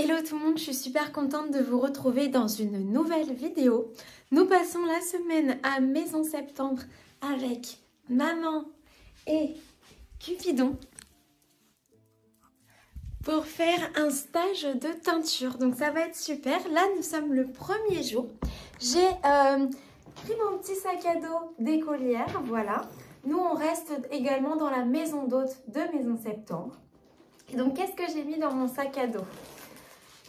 Hello tout le monde, je suis super contente de vous retrouver dans une nouvelle vidéo. Nous passons la semaine à Maison Septembre avec maman et Cupidon pour faire un stage de teinture. Donc ça va être super. Là, nous sommes le premier jour. J'ai pris mon petit sac à dos d'écolière, voilà. Nous, on reste également dans la maison d'hôte de Maison Septembre. Et donc, qu'est-ce que j'ai mis dans mon sac à dos ?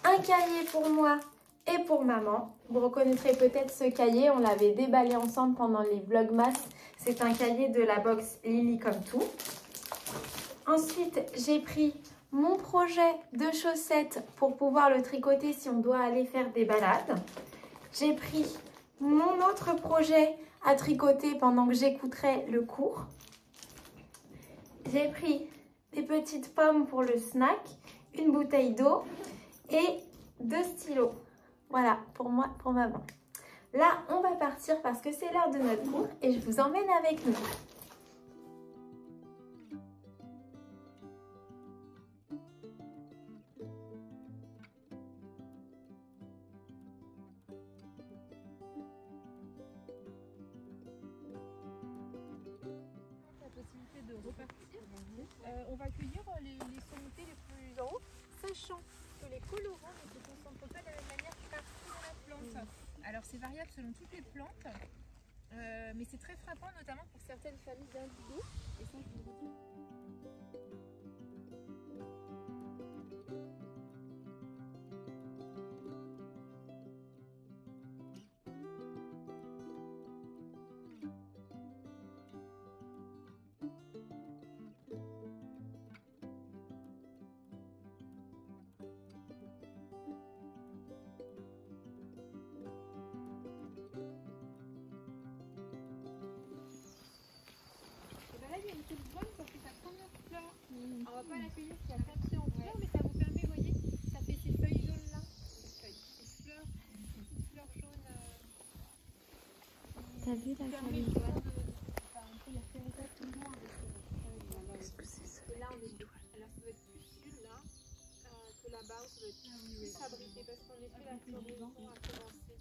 Un cahier pour moi et pour maman. Vous reconnaîtrez peut-être ce cahier, on l'avait déballé ensemble pendant les vlogmas. C'est un cahier de la box Lily comme tout. Ensuite, j'ai pris mon projet de chaussettes pour pouvoir le tricoter si on doit aller faire des balades. J'ai pris mon autre projet à tricoter pendant que j'écouterai le cours. J'ai pris des petites pommes pour le snack, une bouteille d'eau et 2 stylos. Voilà, pour moi, pour maman. Là, on va partir parce que c'est l'heure de notre cours et je vous emmène avec nous. La possibilité de repartir. On va accueillir les sommités les plus en haut, sachant que les colorants ne se concentrent pas de la même manière partout dans la plante. Alors c'est variable selon toutes les plantes, mais c'est très frappant notamment pour certaines familles d'indigo. Et ça, je vous le dis. Là, il y a une petite bonne parce que sa première fleur, on va pas l'accueillir qui a plein de pieds en fleurs, mais ça vous permet, vous voyez, ça fait ces feuilles jaunes là, ces fleurs jaunes. T'as vu la famille? Qu'est-ce que c'est ça? Et là, on est, alors ça va être plus sud là que là-bas, où ça va être plus fabriqué parce qu'en effet, la floraison a commencé.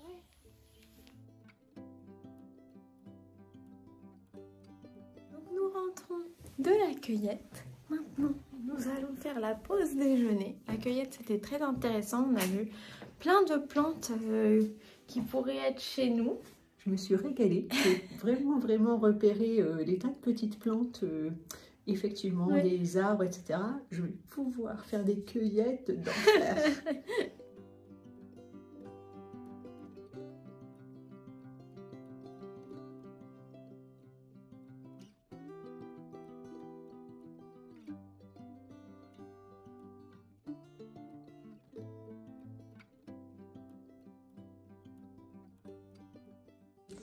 Ouais. Donc nous rentrons de la cueillette. Maintenant, nous allons faire la pause déjeuner. La cueillette, c'était très intéressant. On a vu plein de plantes qui pourraient être chez nous. Je me suis régalée. J'ai vraiment repéré les tas de petites plantes, effectivement, Ouais. des arbres, etc. Je vais pouvoir faire des cueillettes d'enfer.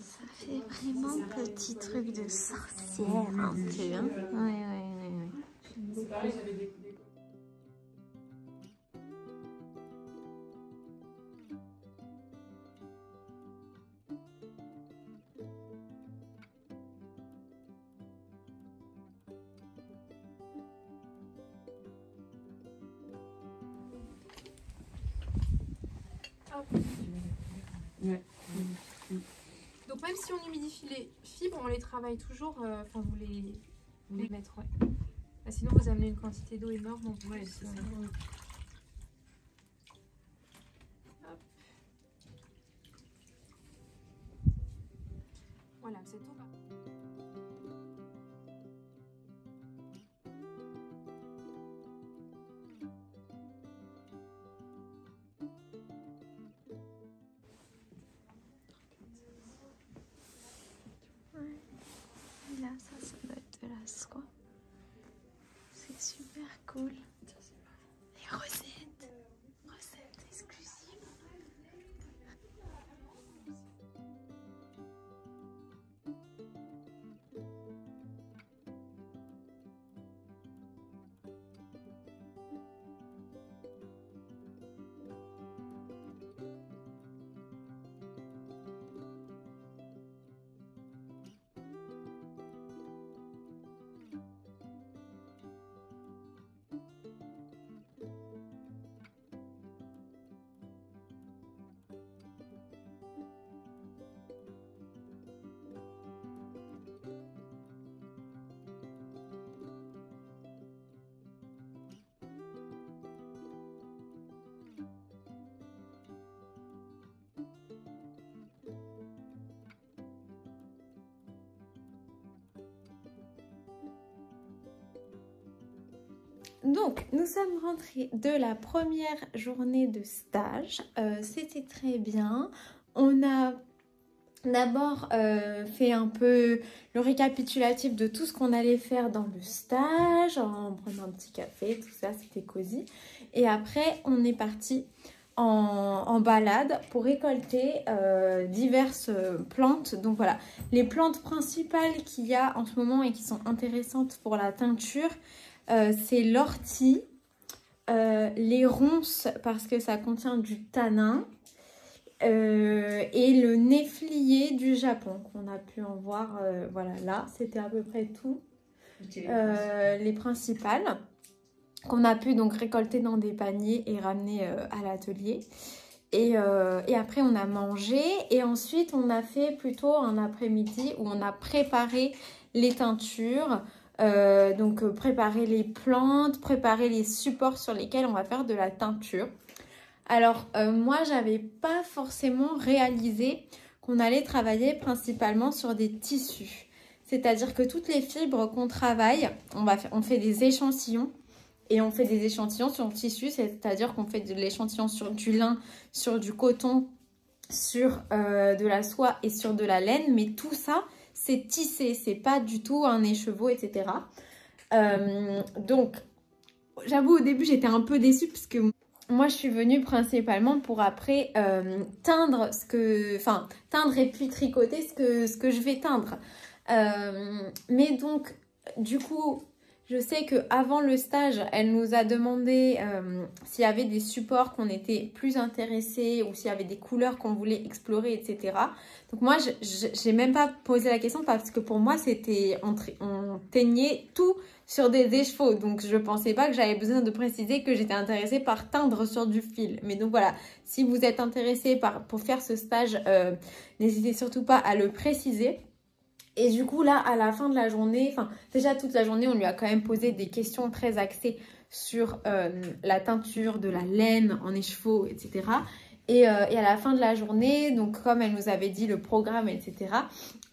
Ça fait vraiment petit truc de sorcière un peu. Hein, ouais. Ouais. Donc même si on humidifie les fibres, on les travaille toujours, enfin vous les mettre, ouais. Bah, sinon vous amenez une quantité d'eau énorme, donc ouais, c'est ça. Hop. Voilà, cette eau. Et là, ça doit être de la soie. C'est super cool. Les recettes exclusives. Donc, nous sommes rentrés de la première journée de stage. C'était très bien. On a d'abord fait un peu le récapitulatif de tout ce qu'on allait faire dans le stage, en prenant un petit café, tout ça, c'était cosy. Et après, on est parti en balade pour récolter diverses plantes. Donc voilà, les plantes principales qu'il y a en ce moment et qui sont intéressantes pour la teinture, c'est l'ortie, les ronces parce que ça contient du tanin, et le néflier du Japon qu'on a pu en voir. Voilà, là, c'était à peu près tout. Les principales qu'on a pu donc récolter dans des paniers et ramener à l'atelier. Et après, on a mangé et ensuite, on a fait plutôt un après-midi où on a préparé les teintures. Donc, préparer les plantes, préparer les supports sur lesquels on va faire de la teinture. Alors, moi, j'avais pas forcément réalisé qu'on allait travailler principalement sur des tissus. C'est-à-dire que toutes les fibres qu'on travaille, on fait des échantillons. Et on fait des échantillons sur le tissu, c'est-à-dire qu'on fait de l'échantillon sur du lin, sur du coton, sur de la soie et sur de la laine. Mais tout ça, c'est tissé, c'est pas du tout un écheveau, etc. Donc, j'avoue, au début, j'étais un peu déçue parce que moi, je suis venue principalement pour après teindre teindre et puis tricoter ce que je vais teindre. Mais donc, du coup, je sais qu'avant le stage, elle nous a demandé s'il y avait des supports qu'on était plus intéressés ou s'il y avait des couleurs qu'on voulait explorer, etc. Donc moi, je n'ai même pas posé la question parce que pour moi, c'était on teignait tout sur des écheveaux. Donc je ne pensais pas que j'avais besoin de préciser que j'étais intéressée par teindre sur du fil. Mais donc voilà, si vous êtes intéressé pour faire ce stage, n'hésitez surtout pas à le préciser. Et du coup, là, à la fin de la journée, déjà toute la journée, on lui a quand même posé des questions très axées sur la teinture, de la laine en écheveau, etc. Et à la fin de la journée, donc comme elle nous avait dit le programme, etc.,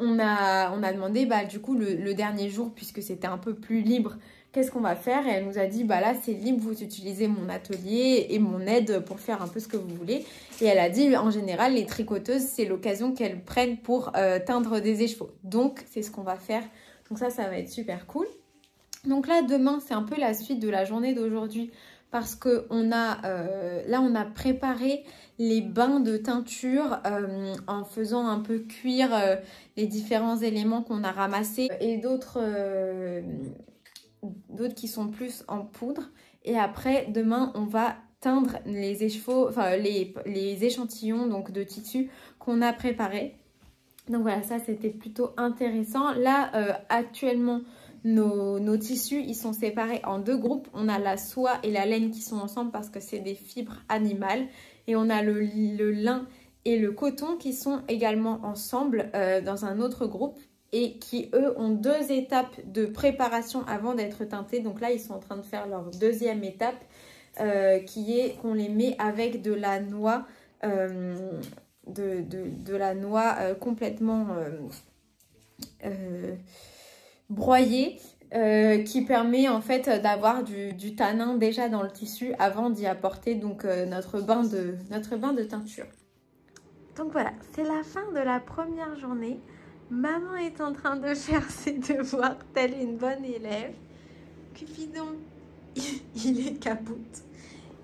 on a demandé, du coup, le dernier jour, puisque c'était un peu plus libre, qu'est-ce qu'on va faire? Et elle nous a dit, là, c'est libre, vous utilisez mon atelier et mon aide pour faire un peu ce que vous voulez. Et elle a dit, en général, les tricoteuses, c'est l'occasion qu'elles prennent pour teindre des écheveaux. Donc, c'est ce qu'on va faire. Donc ça va être super cool. Donc là, demain, c'est un peu la suite de la journée d'aujourd'hui parce que on a préparé les bains de teinture en faisant un peu cuire les différents éléments qu'on a ramassés et d'autres qui sont plus en poudre. Et après, demain, on va teindre les écheveaux, les échantillons donc, de tissu qu'on a préparés. Donc voilà, ça c'était plutôt intéressant. Là, actuellement, nos tissus, ils sont séparés en deux groupes. On a la soie et la laine qui sont ensemble parce que c'est des fibres animales. Et on a le lin et le coton qui sont également ensemble dans un autre groupe et qui, eux, ont deux étapes de préparation avant d'être teintés. Donc là, ils sont en train de faire leur deuxième étape qui est qu'on les met avec de la noix, complètement broyée, qui permet en fait d'avoir du tanin déjà dans le tissu avant d'y apporter donc notre bain de teinture. Donc voilà, c'est la fin de la première journée. Maman est en train de faire ses devoirs, telle une bonne élève. Cupidon, il est capoute.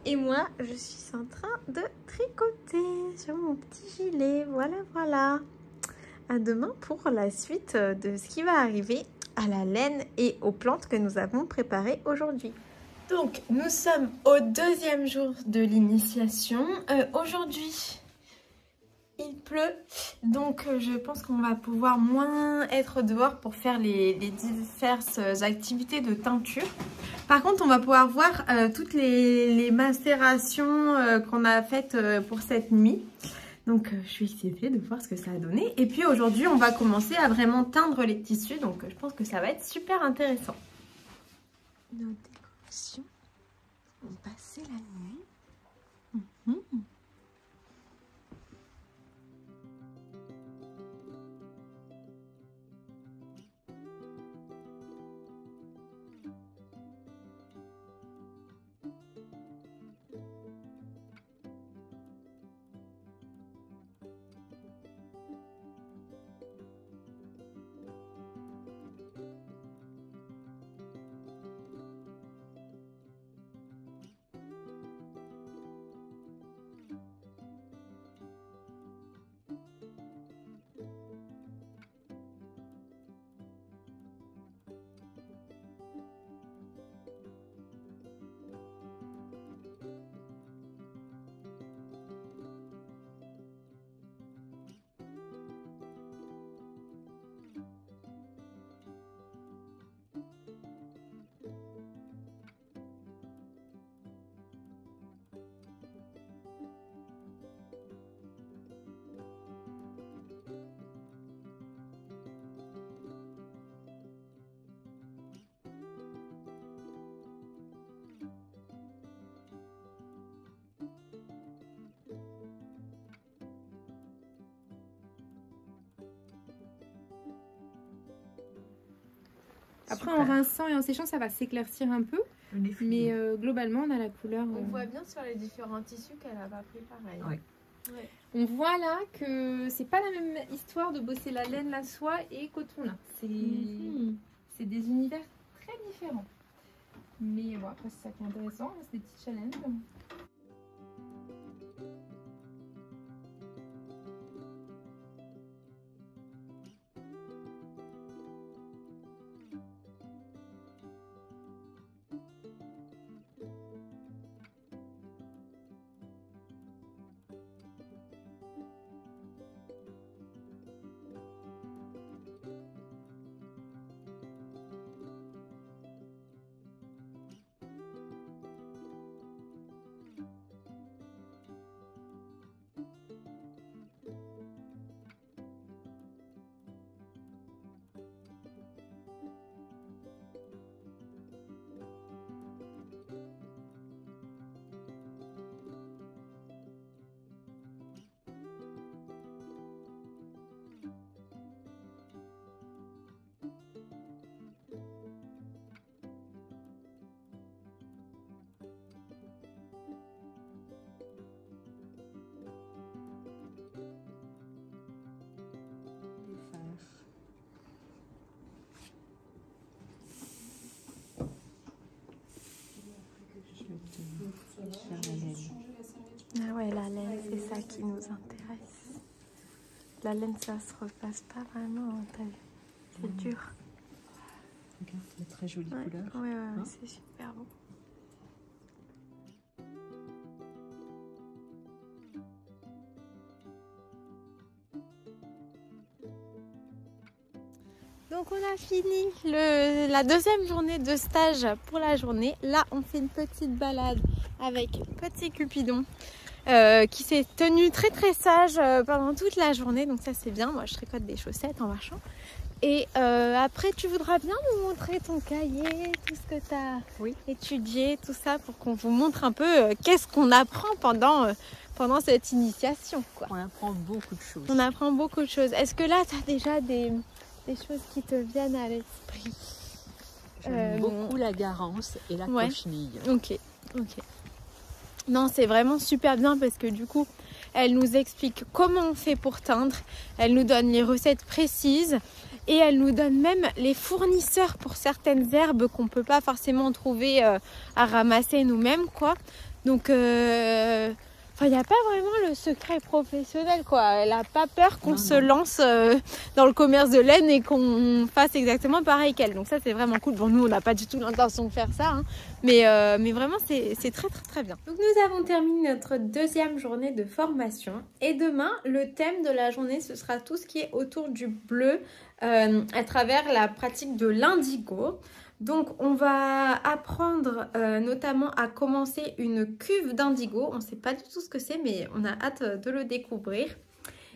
Et moi, je suis en train de tricoter sur mon petit gilet. Voilà, voilà. À demain pour la suite de ce qui va arriver à la laine et aux plantes que nous avons préparées aujourd'hui. Donc, nous sommes au deuxième jour de l'initiation. Aujourd'hui, il pleut, donc je pense qu'on va pouvoir moins être dehors pour faire les diverses activités de teinture. Par contre, on va pouvoir voir toutes les macérations qu'on a faites pour cette nuit. Donc, je suis excitée de voir ce que ça a donné. Et puis aujourd'hui, on va commencer à vraiment teindre les tissus. Donc, je pense que ça va être super intéressant. Nos décorations ont passé la nuit. Après, Super. en rinçant et en séchant, ça va s'éclaircir un peu. Mais globalement, on a la couleur. On voit bien sur les différents tissus qu'elle a pas pris pareil. Ouais. Ouais. On voit là que c'est pas la même histoire de bosser la laine, la soie et coton là. C'est des univers très différents. Mais bon, après, c'est ça qui est intéressant, c'est des petits challenges. Ah ouais, la laine, c'est ça qui nous intéresse. La laine, ça se repasse pas vraiment, hein, t'as vu. C'est dur. Regarde, la très jolie couleur. Ouais, Hein? c'est super beau. Donc on a fini la deuxième journée de stage pour la journée. Là, on fait une petite balade avec petit Cupidon qui s'est tenu très très sage pendant toute la journée. Donc ça c'est bien, moi je tricote des chaussettes en marchant. Et après tu voudras bien nous montrer ton cahier, tout ce que tu as étudié, tout ça pour qu'on vous montre un peu qu'est-ce qu'on apprend pendant cette initiation, quoi. On apprend beaucoup de choses. On apprend beaucoup de choses. Est-ce que là tu as déjà des choses qui te viennent à l'esprit? J'aime beaucoup la garance et la cochenille. Ok. Non, c'est vraiment super bien parce que du coup, elle nous explique comment on fait pour teindre. Elle nous donne les recettes précises et elle nous donne même les fournisseurs pour certaines herbes qu'on ne peut pas forcément trouver à ramasser nous-mêmes, quoi. Donc, il n'y a pas vraiment le secret professionnel, quoi. Elle n'a pas peur qu'on se lance dans le commerce de laine et qu'on fasse exactement pareil qu'elle. Donc ça, c'est vraiment cool. Bon, nous, on n'a pas du tout l'intention de faire ça, hein. Mais vraiment, c'est très, très, très bien. Donc nous avons terminé notre deuxième journée de formation. Et demain, le thème de la journée, ce sera tout ce qui est autour du bleu à travers la pratique de l'indigo. Donc on va apprendre notamment à commencer une cuve d'indigo. On ne sait pas du tout ce que c'est, mais on a hâte de le découvrir.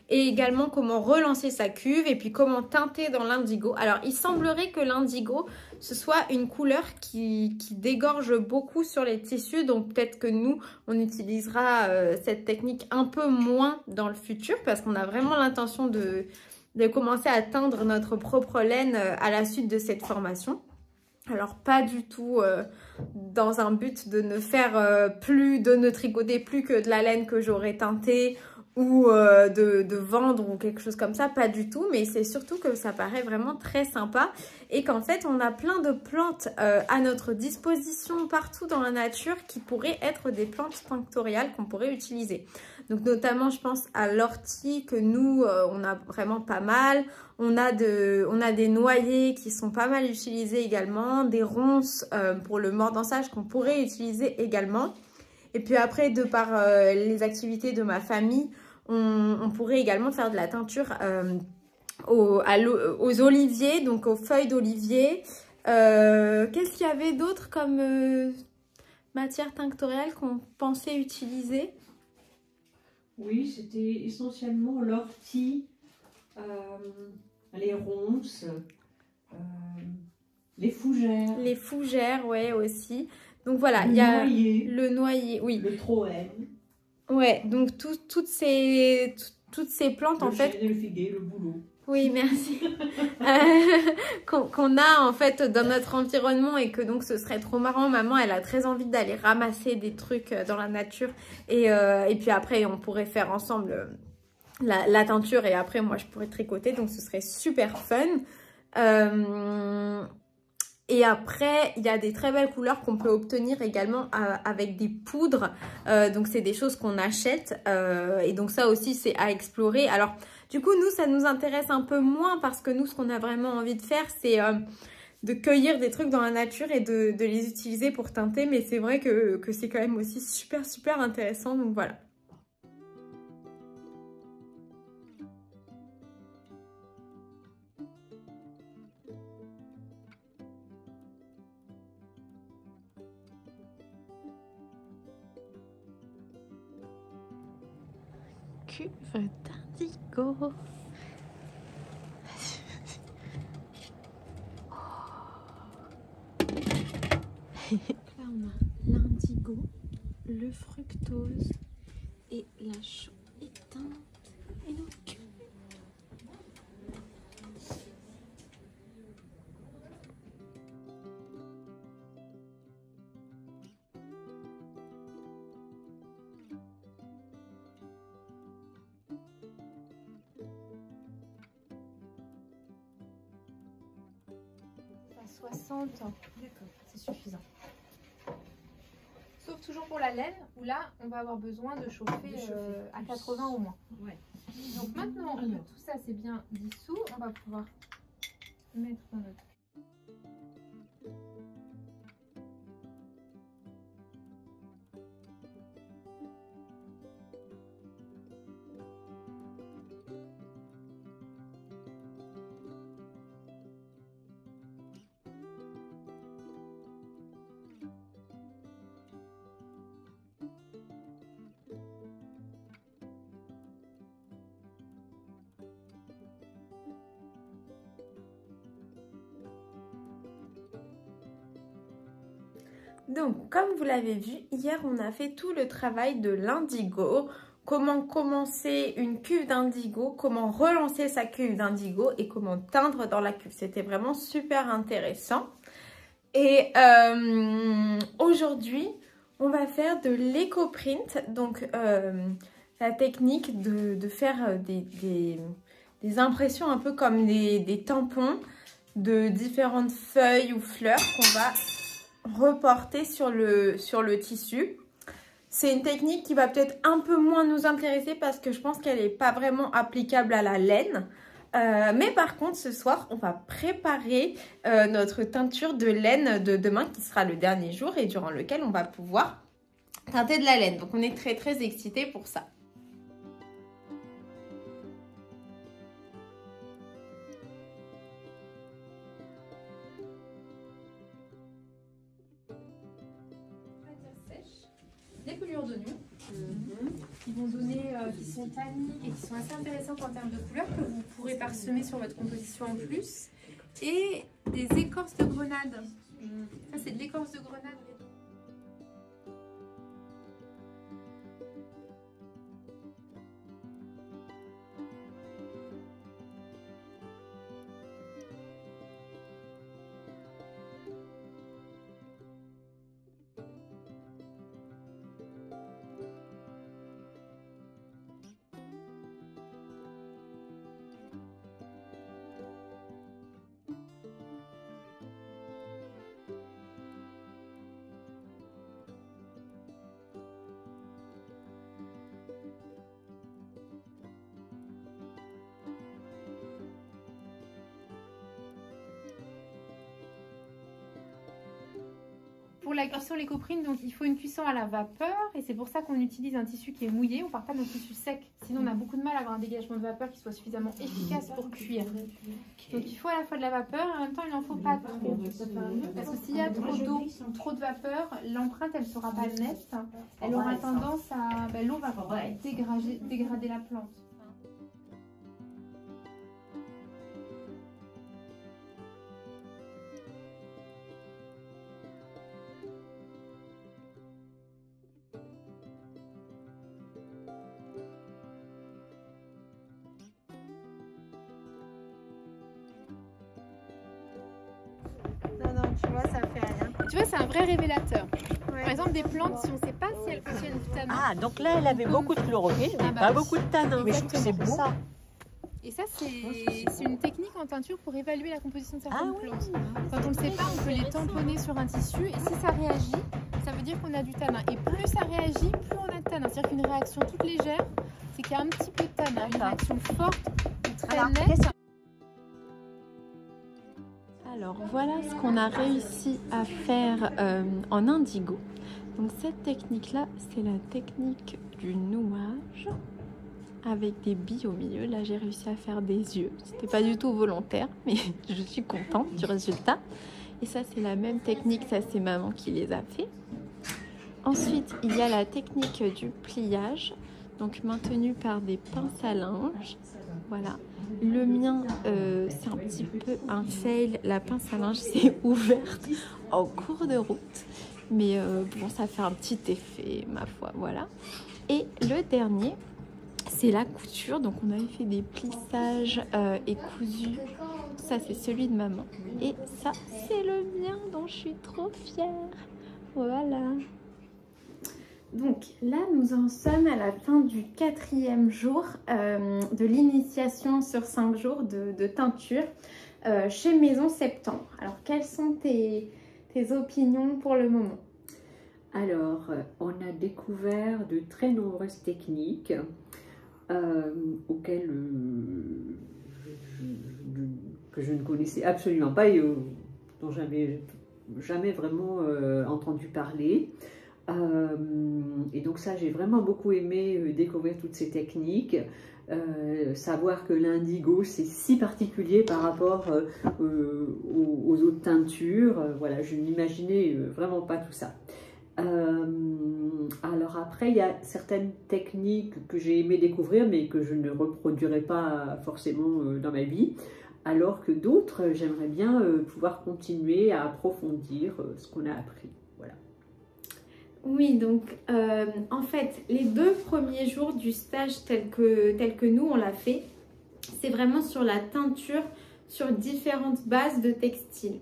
Et également comment relancer sa cuve et puis comment teinter dans l'indigo. Alors il semblerait que l'indigo, ce soit une couleur qui dégorge beaucoup sur les tissus. Donc peut-être que nous, on utilisera cette technique un peu moins dans le futur parce qu'on a vraiment l'intention de commencer à teindre notre propre laine à la suite de cette formation. Alors pas du tout dans un but de ne faire de ne tricoter plus que de la laine que j'aurais teintée ou de vendre ou quelque chose comme ça, pas du tout, mais c'est surtout que ça paraît vraiment très sympa et qu'en fait on a plein de plantes à notre disposition partout dans la nature qui pourraient être des plantes tinctoriales qu'on pourrait utiliser. Donc notamment je pense à l'ortie que nous on a vraiment pas mal. On a des noyers qui sont pas mal utilisés également, des ronces pour le mordançage qu'on pourrait utiliser également. Et puis après, de par les activités de ma famille, on pourrait également faire de la teinture aux oliviers, donc aux feuilles d'olivier. Qu'est-ce qu'il y avait d'autre comme matière tinctoriale qu'on pensait utiliser? Oui, c'était essentiellement l'ortie, les ronces, les fougères. Les fougères, ouais, aussi. Donc voilà, il y a le noyer, oui. Le troène. Ouais, donc toutes ces plantes en fait. Le chêne, le figuier, le bouleau. Oui, merci. Qu'on a en fait dans notre environnement et que donc ce serait trop marrant. Maman, elle a très envie d'aller ramasser des trucs dans la nature et puis après on pourrait faire ensemble la teinture et après moi je pourrais tricoter, donc ce serait super fun. Et après, il y a des très belles couleurs qu'on peut obtenir également avec des poudres. Donc, c'est des choses qu'on achète. Et donc, ça aussi, c'est à explorer. Alors, du coup, nous, ça nous intéresse un peu moins parce que nous, ce qu'on a vraiment envie de faire, c'est de cueillir des trucs dans la nature et de les utiliser pour teinter. Mais c'est vrai que c'est quand même aussi super, super intéressant. Donc, voilà. Cuve d'indigo. Là, on a l'indigo, le fructose et la chaux éteinte et nos cuves. À 60, d'accord, c'est suffisant. Sauf toujours pour la laine, où là, on va avoir besoin de chauffer à 80 au moins. Ouais. Donc maintenant que tout ça c'est bien dissous, on va pouvoir mettre dans notre... Donc, comme vous l'avez vu, hier, on a fait tout le travail de l'indigo. Comment commencer une cuve d'indigo, comment relancer sa cuve d'indigo et comment teindre dans la cuve. C'était vraiment super intéressant. Et aujourd'hui, on va faire de l'éco-print. Donc, la technique de faire des impressions un peu comme des tampons de différentes feuilles ou fleurs qu'on va reporter sur le tissu. C'est une technique qui va peut-être un peu moins nous intéresser parce que je pense qu'elle n'est pas vraiment applicable à la laine. Mais par contre, ce soir, on va préparer notre teinture de laine de demain qui sera le dernier jour et durant lequel on va pouvoir teinter de la laine. Donc, on est très, très excités pour ça. Des pelures d'oignon qui vont donner, qui sont tanniques et qui sont assez intéressantes en termes de couleurs que vous pourrez parsemer sur votre composition en plus, et des écorces de grenade. Ça c'est de l'écorce de grenade. Pour la cuisson l'éco-print, donc il faut une cuisson à la vapeur et c'est pour ça qu'on utilise un tissu qui est mouillé. On ne part pas d'un tissu sec, sinon on a beaucoup de mal à avoir un dégagement de vapeur qui soit suffisamment efficace pour cuire. Donc il faut à la fois de la vapeur et en même temps il n'en faut pas trop. Parce que s'il y a trop d'eau, trop de vapeur, l'empreinte elle ne sera pas nette. Elle aura tendance à... l'eau va dégrader la plante. Tu vois, c'est un vrai révélateur. Par exemple, des plantes, si on ne sait pas si elles contiennent du tanin. Ah, donc là, elle avait beaucoup de chlorophylle, mais pas beaucoup de tanin. Mais je trouve que c'est beau. Ça. Et ça, c'est une technique en teinture pour évaluer la composition de certaines plantes. Quand on ne le sait pas, on peut les tamponner sur un tissu. Et si ça réagit, ça veut dire qu'on a du tanin. Et plus ça réagit, plus on a de tanin. C'est-à-dire qu'une réaction toute légère, c'est qu'il y a un petit peu de tanin. Une réaction forte, très nette. Alors voilà ce qu'on a réussi à faire en indigo. Donc cette technique-là, c'est la technique du nouage avec des billes au milieu. Là, j'ai réussi à faire des yeux. C'était pas du tout volontaire, mais je suis contente du résultat. Et ça, c'est la même technique. Ça, c'est maman qui les a fait. Ensuite, il y a la technique du pliage, donc maintenue par des pinces à linge. Voilà. Le mien, c'est un petit peu un fail. La pince à linge s'est ouverte en cours de route. Mais bon, ça fait un petit effet, ma foi. Voilà. Et le dernier, c'est la couture. Donc, on avait fait des plissages et cousus. Ça, c'est celui de maman. Et ça, c'est le mien dont je suis trop fière. Voilà. Donc là, nous en sommes à la fin du 4e jour de l'initiation sur 5 jours de teinture chez Maison Septembre. Alors, quelles sont tes opinions pour le moment? Alors, on a découvert de très nombreuses techniques auxquelles que je ne connaissais absolument pas et dont j'avais jamais vraiment entendu parler. Et donc ça, j'ai vraiment beaucoup aimé découvrir toutes ces techniques, savoir que l'indigo c'est si particulier par rapport aux autres teintures. Voilà, je n'imaginais vraiment pas tout ça. Alors après, il y a certaines techniques que j'ai aimé découvrir mais que je ne reproduirai pas forcément dans ma vie, alors que d'autres, j'aimerais bien pouvoir continuer à approfondir ce qu'on a appris. Voilà. Oui, donc en fait, les 2 premiers jours du stage tel que nous, on l'a fait, c'est vraiment sur la teinture, sur différentes bases de textiles.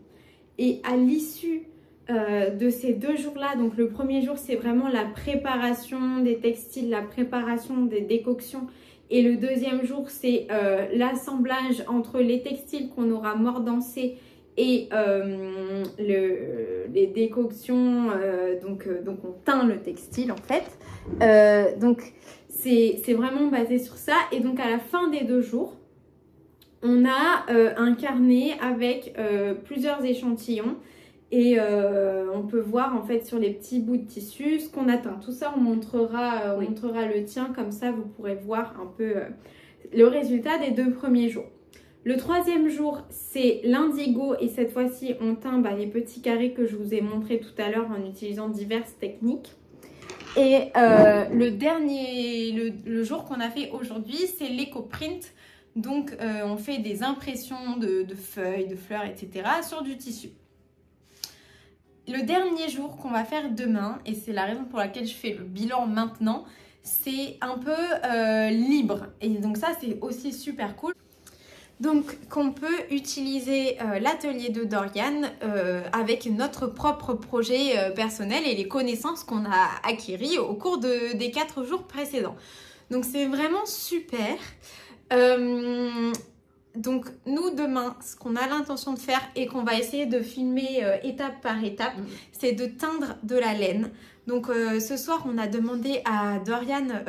Et à l'issue de ces 2 jours-là, donc le premier jour, c'est vraiment la préparation des textiles, la préparation des décoctions. Et le 2e jour, c'est l'assemblage entre les textiles qu'on aura mordancés et les décoctions, donc on teint le textile en fait. Donc c'est vraiment basé sur ça. Et donc à la fin des 2 jours, on a un carnet avec plusieurs échantillons. Et on peut voir en fait sur les petits bouts de tissu ce qu'on a teint. Tout ça, on montrera le tien, comme ça vous pourrez voir un peu le résultat des 2 premiers jours. Le 3e jour, c'est l'indigo et cette fois-ci, on teint les petits carrés que je vous ai montré tout à l'heure en utilisant diverses techniques. Et le jour qu'on a fait aujourd'hui, c'est l'éco-print. Donc, on fait des impressions de feuilles, de fleurs, etc. sur du tissu. Le dernier jour qu'on va faire demain, et c'est la raison pour laquelle je fais le bilan maintenant, c'est un peu libre. Et donc ça, c'est aussi super cool. Donc qu'on peut utiliser l'atelier de Doriane avec notre propre projet personnel et les connaissances qu'on a acquises au cours des 4 jours précédents. Donc c'est vraiment super. Donc nous demain, ce qu'on a l'intention de faire et qu'on va essayer de filmer étape par étape, c'est de teindre de la laine. Donc ce soir, on a demandé à Doriane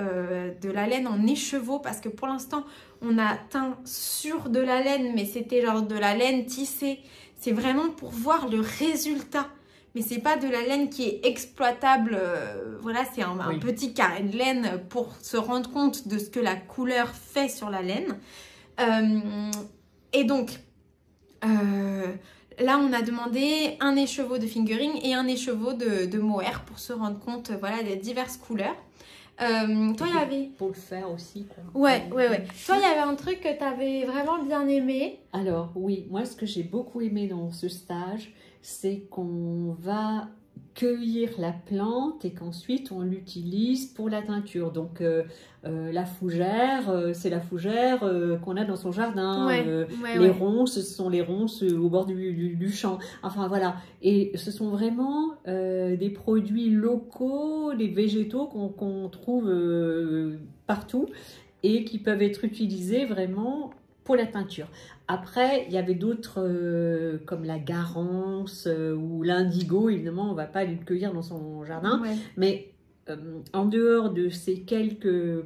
de la laine en écheveau parce que pour l'instant, on a teint sur de la laine, mais c'était genre de la laine tissée. C'est vraiment pour voir le résultat. Mais c'est pas de la laine qui est exploitable. Voilà, c'est un petit carré de laine pour se rendre compte de ce que la couleur fait sur la laine. Et donc, là, on a demandé un écheveau de fingering et un écheveau de mohair pour se rendre compte, voilà, des diverses couleurs. Toi, il y avait... Pour le faire aussi, quoi. Ouais. Toi, il y avait un truc que tu avais vraiment bien aimé. Alors, oui, moi, ce que j'ai beaucoup aimé dans ce stage, c'est qu'on va cueillir la plante et qu'ensuite on l'utilise pour la teinture. Donc la fougère, c'est la fougère qu'on a dans son jardin. Les ronces, ce sont les ronces au bord du champ. Enfin voilà. Et ce sont vraiment des produits locaux, des végétaux qu'on trouve partout et qui peuvent être utilisés vraiment pour la teinture. Après, il y avait d'autres comme la garance ou l'indigo. Évidemment, on ne va pas aller le cueillir dans son jardin. Mais en dehors de ces quelques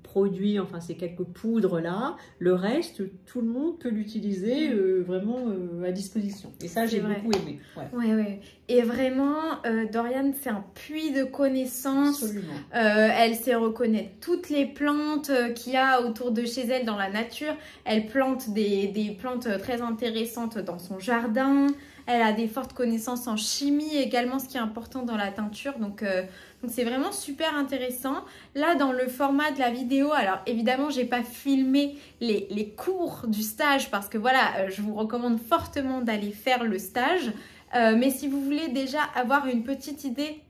produits, enfin ces quelques poudres-là, le reste, tout le monde peut l'utiliser vraiment à disposition. Et ça, j'ai beaucoup aimé. Et vraiment, Doriane, c'est un puits de connaissances. Absolument. Elle sait reconnaître toutes les plantes qu'il y a autour de chez elle dans la nature. Elle plante des plantes très intéressantes dans son jardin. Elle a des fortes connaissances en chimie également, ce qui est important dans la teinture. Donc c'est vraiment super intéressant. Là, dans le format de la vidéo, alors évidemment, j'ai pas filmé les cours du stage parce que voilà, je vous recommande fortement d'aller faire le stage. Mais si vous voulez déjà avoir une petite idée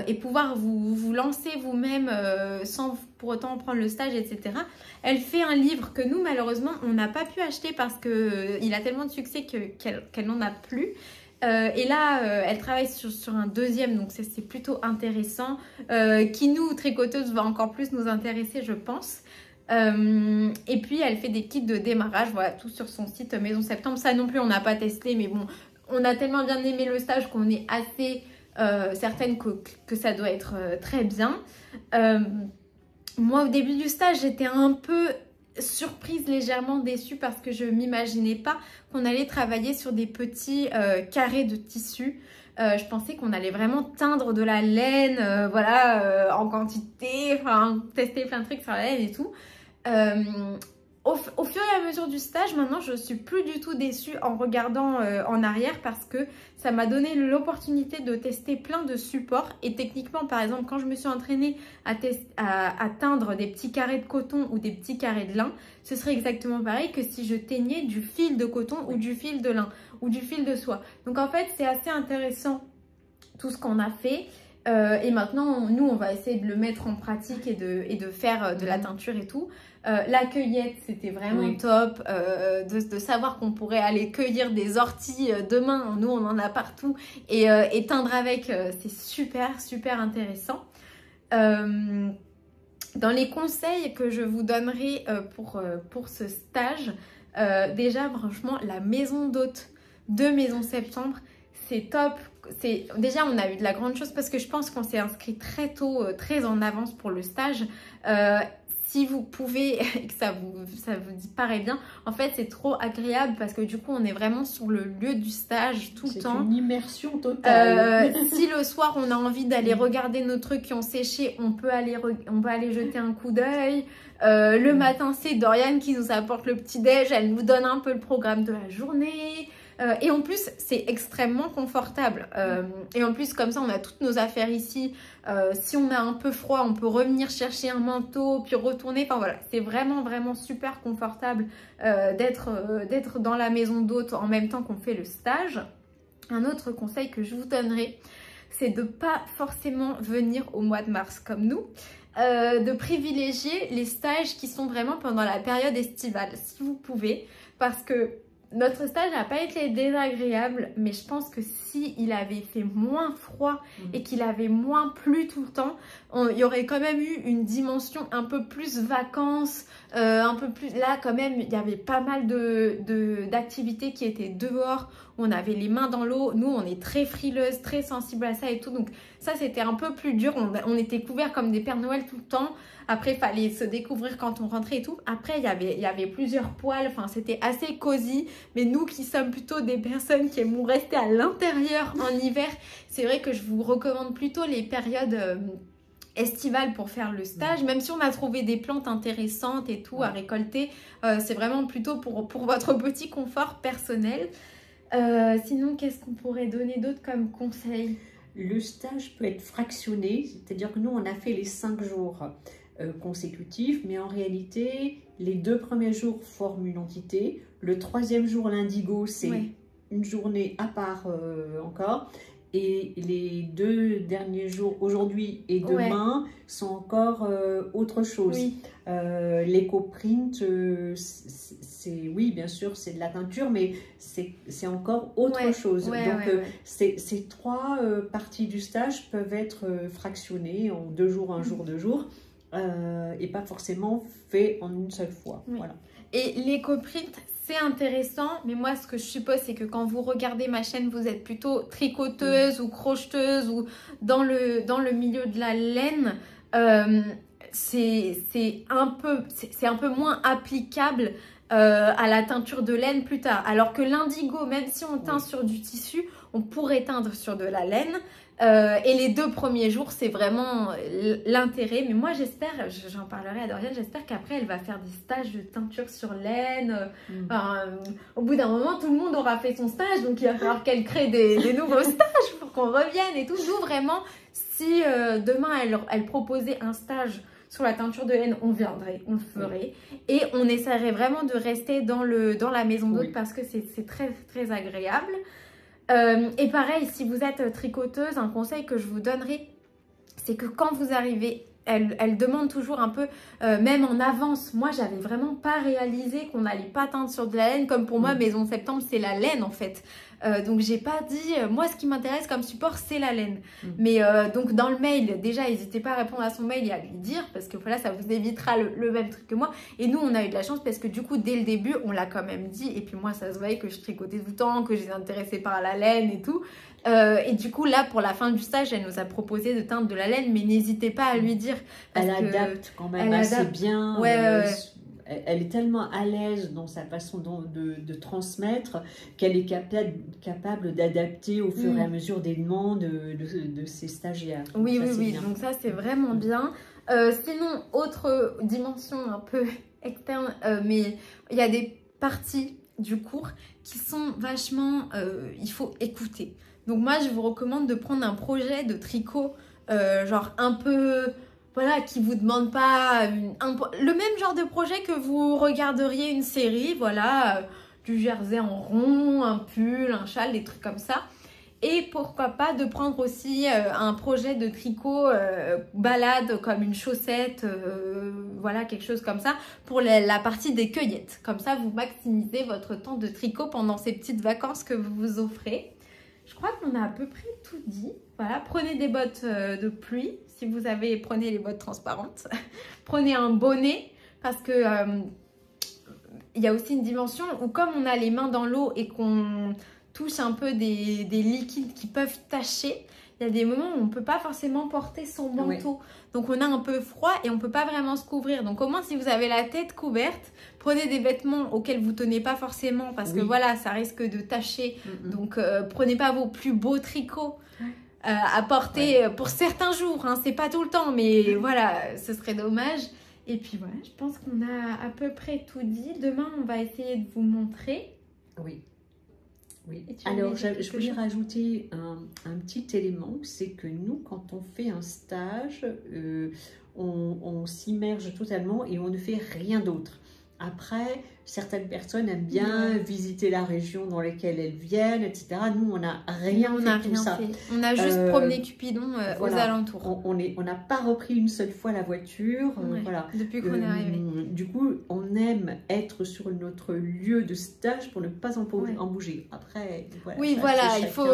et pouvoir vous lancer vous-même sans pour autant prendre le stage, etc. Elle fait un livre que nous, malheureusement, on n'a pas pu acheter parce qu'il a tellement de succès qu'elle n'en a plus. Et là, elle travaille sur un deuxième, donc c'est plutôt intéressant, qui nous, tricoteuses, va encore plus nous intéresser, je pense. Et puis, elle fait des kits de démarrage, voilà, tout sur son site Maison Septembre. Ça non plus, on n'a pas testé, mais bon, on a tellement bien aimé le stage qu'on est assez certaine que ça doit être très bien. Moi, au début du stage, j'étais un peu surprise, légèrement déçue parce que je ne m'imaginais pas qu'on allait travailler sur des petits carrés de tissu. Je pensais qu'on allait vraiment teindre de la laine, voilà, en quantité, enfin, tester plein de trucs sur la laine et tout. Au fur et à mesure du stage, maintenant, je ne suis plus du tout déçue en regardant en arrière parce que ça m'a donné l'opportunité de tester plein de supports. Et techniquement, par exemple, quand je me suis entraînée à teindre des petits carrés de coton ou des petits carrés de lin, ce serait exactement pareil que si je teignais du fil de coton ou du fil de lin ou du fil de soie. Donc en fait, c'est assez intéressant tout ce qu'on a fait. Et maintenant, nous, on va essayer de le mettre en pratique et de faire de la teinture et tout. La cueillette, c'était vraiment top. De savoir qu'on pourrait aller cueillir des orties demain. Nous, on en a partout. Et teindre avec, c'est super, super intéressant. Dans les conseils que je vous donnerai pour ce stage, déjà, franchement, la maison d'hôte de Maison Septembre, c'est top. Déjà, on a eu de la grande chose parce que je pense qu'on s'est inscrit très tôt, très en avance pour le stage. Si vous pouvez et que ça vous paraît bien, en fait, c'est trop agréable parce que du coup, on est vraiment sur le lieu du stage tout le temps. C'est une immersion totale. Si le soir, on a envie d'aller regarder nos trucs qui ont séché, on peut aller jeter un coup d'œil. Le matin, c'est Doriane qui nous apporte le petit-déj. Elle nous donne un peu le programme de la journée. Et en plus, c'est extrêmement confortable. Et en plus, comme ça, on a toutes nos affaires ici. Si on a un peu froid, on peut revenir chercher un manteau, puis retourner. Enfin voilà, c'est vraiment, vraiment super confortable d'être dans la maison d'hôte en même temps qu'on fait le stage. Un autre conseil que je vous donnerai, c'est de ne pas forcément venir au mois de mars comme nous. De privilégier les stages qui sont vraiment pendant la période estivale, si vous pouvez. Parce que notre stage n'a pas été désagréable, mais je pense que s'il avait fait moins froid et qu'il avait moins plu tout le temps, il y aurait quand même eu une dimension un peu plus vacances, un peu plus... Là, quand même, il y avait pas mal d'activités qui étaient dehors, où on avait les mains dans l'eau. Nous, on est très frileuses, très sensibles à ça et tout. Donc ça, c'était un peu plus dur. On était couverts comme des Pères Noël tout le temps. Après, il fallait se découvrir quand on rentrait et tout. Après, il y avait plusieurs poils. Enfin, c'était assez cosy. Mais nous qui sommes plutôt des personnes qui aiment rester à l'intérieur en hiver, c'est vrai que je vous recommande plutôt les périodes estivales pour faire le stage. Même si on a trouvé des plantes intéressantes et tout à récolter, c'est vraiment plutôt pour votre petit confort personnel. Sinon, qu'est-ce qu'on pourrait donner d'autre comme conseil? Le stage peut être fractionné, c'est-à-dire que nous, on a fait les 5 jours consécutifs, mais en réalité, les 2 premiers jours forment une entité. Le 3e jour, l'indigo, c'est une journée à part encore. Et les 2 derniers jours, aujourd'hui et demain, sont encore autre chose. Oui. L'éco-print, oui, bien sûr, c'est de la teinture, mais c'est encore autre chose. Donc, ces 3 parties du stage peuvent être fractionnées en 2 jours, 1 jour, 2 jours, et pas forcément fait en une seule fois. Voilà. Et l'éco-print, c'est intéressant, mais moi, ce que je suppose, c'est que quand vous regardez ma chaîne, vous êtes plutôt tricoteuse ou crocheteuse ou dans le milieu de la laine. C'est un peu moins applicable à la teinture de laine plus tard. Alors que l'indigo, même si on teint sur du tissu, on pourrait teindre sur de la laine. Et les 2 premiers jours, c'est vraiment l'intérêt. Mais moi, j'espère, j'en parlerai à Doriane, j'espère qu'après, elle va faire des stages de teinture sur laine. Au bout d'un moment, tout le monde aura fait son stage. Donc, il va falloir qu'elle crée des nouveaux stages pour qu'on revienne et tout. Nous, vraiment, si demain, elle proposait un stage sur la teinture de laine, on viendrait, on le ferait. Et on essaierait vraiment de rester dans la maison d'hôte parce que c'est très, très agréable. Et pareil, si vous êtes tricoteuse, un conseil que je vous donnerai, c'est que quand vous arrivez, elle demande toujours un peu, même en avance. Moi, j'avais vraiment pas réalisé qu'on n'allait pas teindre sur de la laine. Comme pour moi, Maison Septembre, c'est la laine en fait. Donc, j'ai pas dit, moi, ce qui m'intéresse comme support, c'est la laine. Mais donc, dans le mail, déjà, n'hésitez pas à répondre à son mail et à lui dire, parce que voilà, ça vous évitera le même truc que moi. Et nous, on a eu de la chance parce que du coup, dès le début, on l'a quand même dit. Et puis moi, ça se voyait que je tricotais tout le temps, que j'étais intéressée par la laine et tout. Et du coup, là, pour la fin du stage, elle nous a proposé de teindre de la laine, mais n'hésitez pas à lui dire. Elle adapte quand même assez bien. Elle est tellement à l'aise dans sa façon de transmettre qu'elle est capable d'adapter au fur et à mesure des demandes de ses stagiaires. Donc oui. Donc ça, c'est vraiment bien. Sinon, autre dimension un peu externe, mais il y a des parties du cours qui sont vachement... il faut écouter. Donc moi, je vous recommande de prendre un projet de tricot, genre un peu... Voilà, qui vous demande pas le même genre de projet que vous regarderiez une série, voilà, du jersey en rond, un pull, un châle, des trucs comme ça. Et pourquoi pas de prendre aussi un projet de tricot balade comme une chaussette, voilà, quelque chose comme ça, pour la partie des cueillettes. Comme ça, vous maximisez votre temps de tricot pendant ces petites vacances que vous vous offrez. Je crois qu'on a à peu près tout dit. Voilà, prenez des bottes de pluie. Si vous prenez les bottes transparentes. Prenez un bonnet parce que il y a aussi une dimension où comme on a les mains dans l'eau et qu'on touche un peu des liquides qui peuvent tacher, il y a des moments où on ne peut pas forcément porter son manteau. Donc on a un peu froid et on ne peut pas vraiment se couvrir. Donc au moins si vous avez la tête couverte, prenez des vêtements auxquels vous ne tenez pas forcément parce que voilà, ça risque de tacher. Donc prenez pas vos plus beaux tricots à porter pour certains jours. Hein. C'est pas tout le temps, mais voilà, ce serait dommage. Et puis voilà, je pense qu'on a à peu près tout dit. Demain, on va essayer de vous montrer. Oui. Alors, je voulais rajouter un petit élément, c'est que nous, quand on fait un stage, on s'immerge totalement et on ne fait rien d'autre. Après, certaines personnes aiment bien visiter la région dans laquelle elles viennent, etc. Nous, on n'a rien fait. On a juste promené Cupidon aux alentours. On n'a pas repris une seule fois la voiture. Voilà. Depuis qu'on est arrivé. Du coup, on aime être sur notre lieu de stage pour ne pas en bouger. Après, voilà. Oui, voilà. Il faut,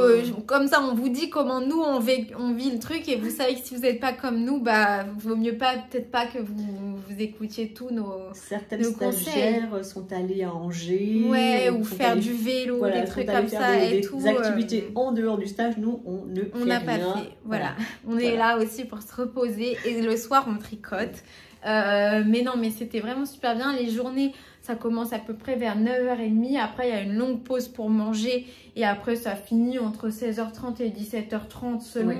comme ça, on vous dit comment nous, on vit le truc. Et vous savez que si vous n'êtes pas comme nous, bah, vaut mieux peut-être pas que vous écoutiez tous nos stagiaires sont allés à Angers, ou faire du vélo, des trucs comme ça et tout. Des activités en dehors du stage, nous, on n'a pas fait. Voilà. On est là aussi pour se reposer et le soir, on tricote. Mais non, mais c'était vraiment super bien. Les journées, ça commence à peu près vers 9h30. Après, il y a une longue pause pour manger et après, ça finit entre 16h30 et 17h30 selon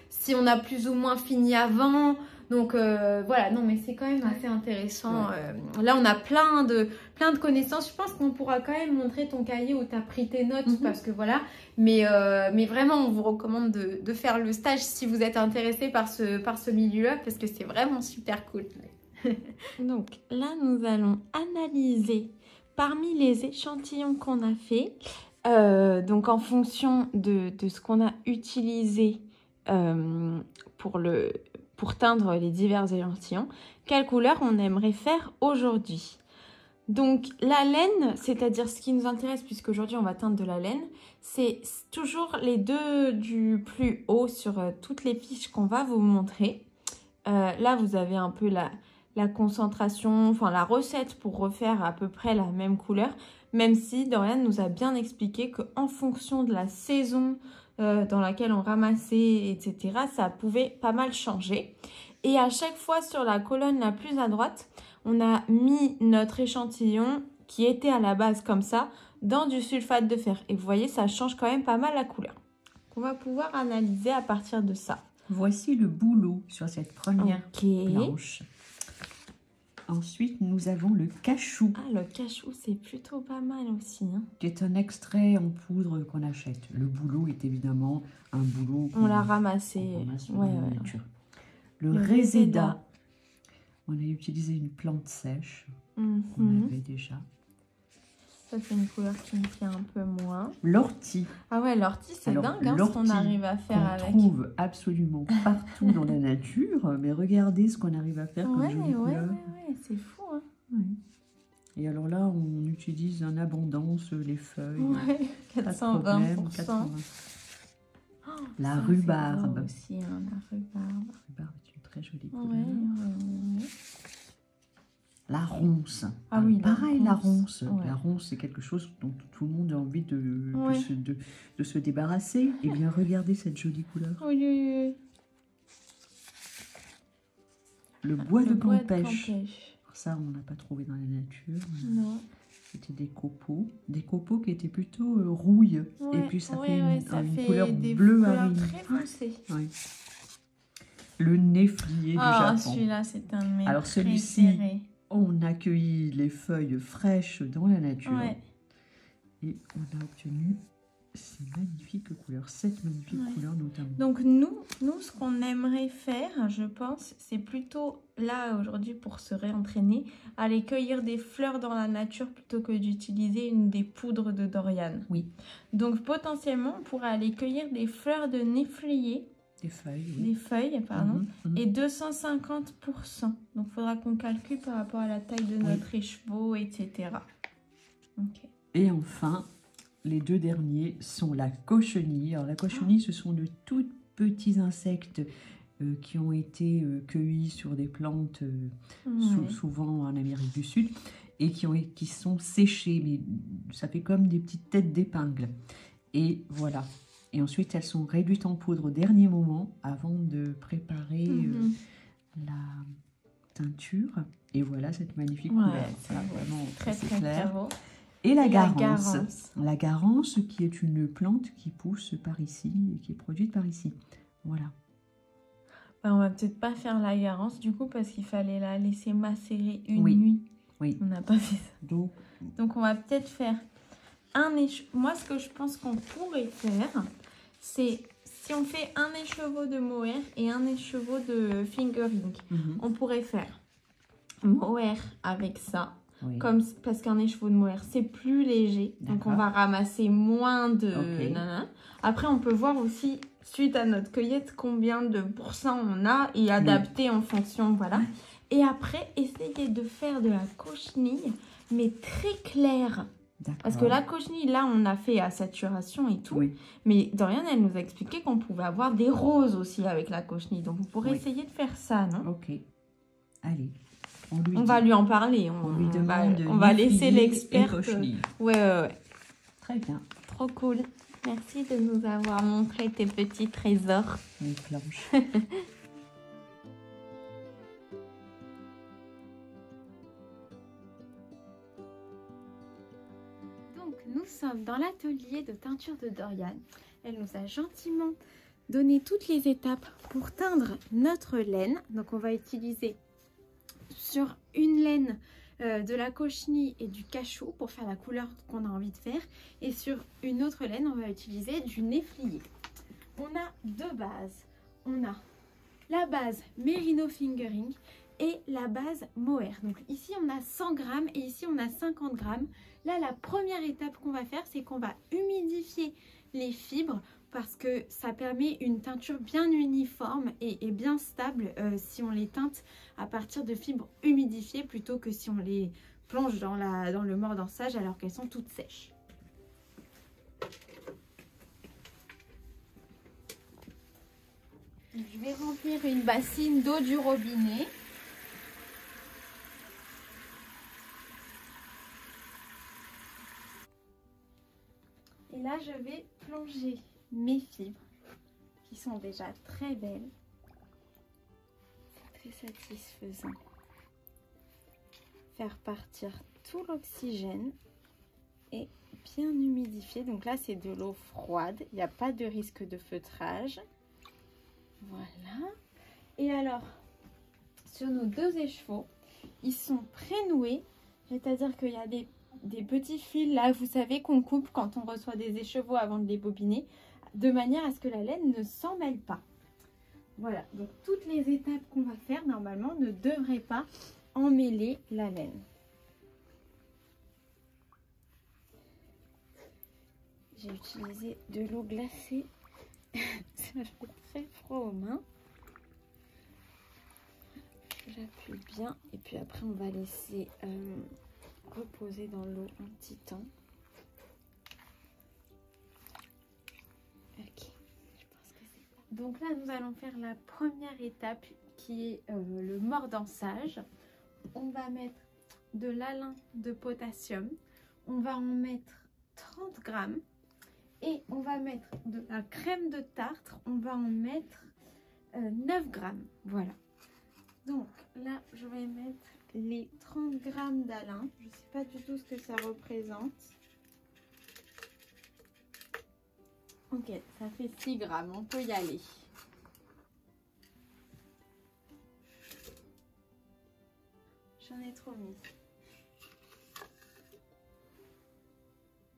si on a plus ou moins fini avant. Donc voilà, non mais c'est quand même assez intéressant. Là on a plein de connaissances. Je pense qu'on pourra quand même montrer ton cahier où tu as pris tes notes parce que voilà. Mais vraiment on vous recommande de faire le stage si vous êtes intéressé par ce milieu-là parce que c'est vraiment super cool. Donc là nous allons analyser parmi les échantillons qu'on a fait. Donc en fonction de ce qu'on a utilisé pour teindre les divers échantillons, quelle couleur on aimerait faire aujourd'hui. Donc la laine, c'est-à-dire ce qui nous intéresse, puisqu'aujourd'hui on va teindre de la laine, c'est toujours les deux du plus haut sur toutes les fiches qu'on va vous montrer. Là vous avez un peu la concentration, enfin la recette pour refaire à peu près la même couleur, même si Dorian nous a bien expliqué qu'en fonction de la saison dans laquelle on ramassait, etc., ça pouvait pas mal changer. Et à chaque fois sur la colonne la plus à droite, on a mis notre échantillon qui était à la base comme ça dans du sulfate de fer. Et vous voyez, ça change quand même pas mal la couleur. On va pouvoir analyser à partir de ça. Voici le boulot sur cette première Ok. planche. Ensuite, nous avons le cachou. Ah, le cachou, c'est plutôt pas mal aussi. Hein. Qui est un extrait en poudre qu'on achète. Le boulot est évidemment un boulot On l'a ramassé. Ouais. Le réséda. On a utilisé une plante sèche qu'on avait déjà. Ça, c'est une couleur qui me fait un peu moins. L'ortie. Ah ouais, l'ortie, c'est dingue hein, ce qu'on arrive à faire avec. On trouve absolument partout dans la nature. Mais regardez ce qu'on arrive à faire comme jolie couleur. Ouais, c'est fou. Hein. Ouais. Et alors là, on utilise en abondance les feuilles. Ouais, 420%. La rhubarbe. Aussi, hein, la rhubarbe. La rhubarbe est une très jolie couleur. Ouais. La ronce. Ah oui, pareil, la ronce. Ouais. La ronce, c'est quelque chose dont tout le monde a envie de se débarrasser. Eh bien, regardez cette jolie couleur. Oui. Le bois de Campèche. Ça, on n'a pas trouvé dans la nature. Non. C'était des copeaux qui étaient plutôt rouille. Ouais, et puis ça fait une couleur des bleu couleurs marine. très foncées. Ouais. Le néflier du Japon. Ah, celui-là, c'est un de mes Alors celui-ci, on accueillit les feuilles fraîches dans la nature. Ouais. Et on a obtenu ces magnifiques couleurs, cette magnifique couleur notamment. Donc nous, ce qu'on aimerait faire, je pense, c'est plutôt là aujourd'hui pour se réentraîner, aller cueillir des fleurs dans la nature plutôt que d'utiliser une des poudres de Dorian. Oui. Donc potentiellement, on pourrait aller cueillir des fleurs de néflier. Des feuilles. Oui. Des feuilles, pardon. Et 250%. Donc il faudra qu'on calcule par rapport à la taille de notre écheveau, etc. Ok. Et enfin, les deux derniers sont la cochenille. Alors la cochenille, ce sont de tout petits insectes qui ont été cueillis sur des plantes, souvent en Amérique du Sud, et qui sont séchés. Mais ça fait comme des petites têtes d'épingle. Et voilà. Et ensuite, elles sont réduites en poudre au dernier moment avant de préparer la teinture. Et voilà cette magnifique couleur. C'est vraiment très clair. beau. Et la garance. La garance qui est une plante qui pousse par ici et qui est produite par ici. Voilà. On va peut-être pas faire la garance du coup parce qu'il fallait la laisser macérer une nuit. Oui. On n'a pas fait ça. Donc on va peut-être faire un écheveau. Moi ce que je pense qu'on pourrait faire, c'est si on fait un écheveau de mohair et un écheveau de fingering, on pourrait faire mohair avec ça. Oui. Parce qu'un écheveau de mohair, c'est plus léger. Donc, on va ramasser moins de... Après, on peut voir aussi, suite à notre cueillette, combien de pourcents on a et adapter en fonction, voilà. Et après, essayer de faire de la cochenille, mais très claire. Parce que la cochenille, là, on a fait à saturation et tout. Oui. Mais Dorian, elle nous a expliqué qu'on pouvait avoir des roses aussi avec la cochenille. Donc, vous pourrez essayer de faire ça, non? Ok. Allez. On va lui en parler. On va laisser l'expert. Ouais. Très bien. Trop cool. Merci de nous avoir montré tes petits trésors. Les planches. Donc, nous sommes dans l'atelier de teinture de Dorian. Elle nous a gentiment donné toutes les étapes pour teindre notre laine. Donc, on va utiliser sur une laine de la cochenille et du cachou pour faire la couleur qu'on a envie de faire. Et sur une autre laine, on va utiliser du néflier. On a deux bases. On a la base Merino Fingering et la base mohair. Donc ici, on a 100 grammes et ici, on a 50 grammes. Là, la première étape qu'on va faire, c'est qu'on va humidifier les fibres parce que ça permet une teinture bien uniforme et bien stable si on les teinte à partir de fibres humidifiées plutôt que si on les plonge dans le mordançage alors qu'elles sont toutes sèches. Je vais remplir une bassine d'eau du robinet. Et là, je vais plonger mes fibres qui sont déjà très belles. C'est très satisfaisant. Faire partir tout l'oxygène et bien humidifier. Donc là, c'est de l'eau froide. Il n'y a pas de risque de feutrage. Voilà. Et alors, sur nos deux écheveaux, ils sont pré-noués. C'est-à-dire qu'il y a des petits fils là, vous savez, qu'on coupe quand on reçoit des écheveaux avant de les bobiner, de manière à ce que la laine ne s'en mêle pas. Voilà, donc toutes les étapes qu'on va faire normalement ne devraient pas emmêler la laine. J'ai utilisé de l'eau glacée, ça fait très froid aux mains. J'appuie bien et puis après on va laisser reposer dans l'eau un petit temps. Ok, je pense que c'est bon. Donc là, nous allons faire la première étape qui est le mordançage. On va mettre de l'alun de potassium. On va en mettre 30 grammes. Et on va mettre de la crème de tartre. On va en mettre 9 grammes. Voilà. Donc là, je vais mettre les 30 grammes d'alun. Je ne sais pas du tout ce que ça représente. Ok, ça fait 6 grammes. On peut y aller. J'en ai trop mis.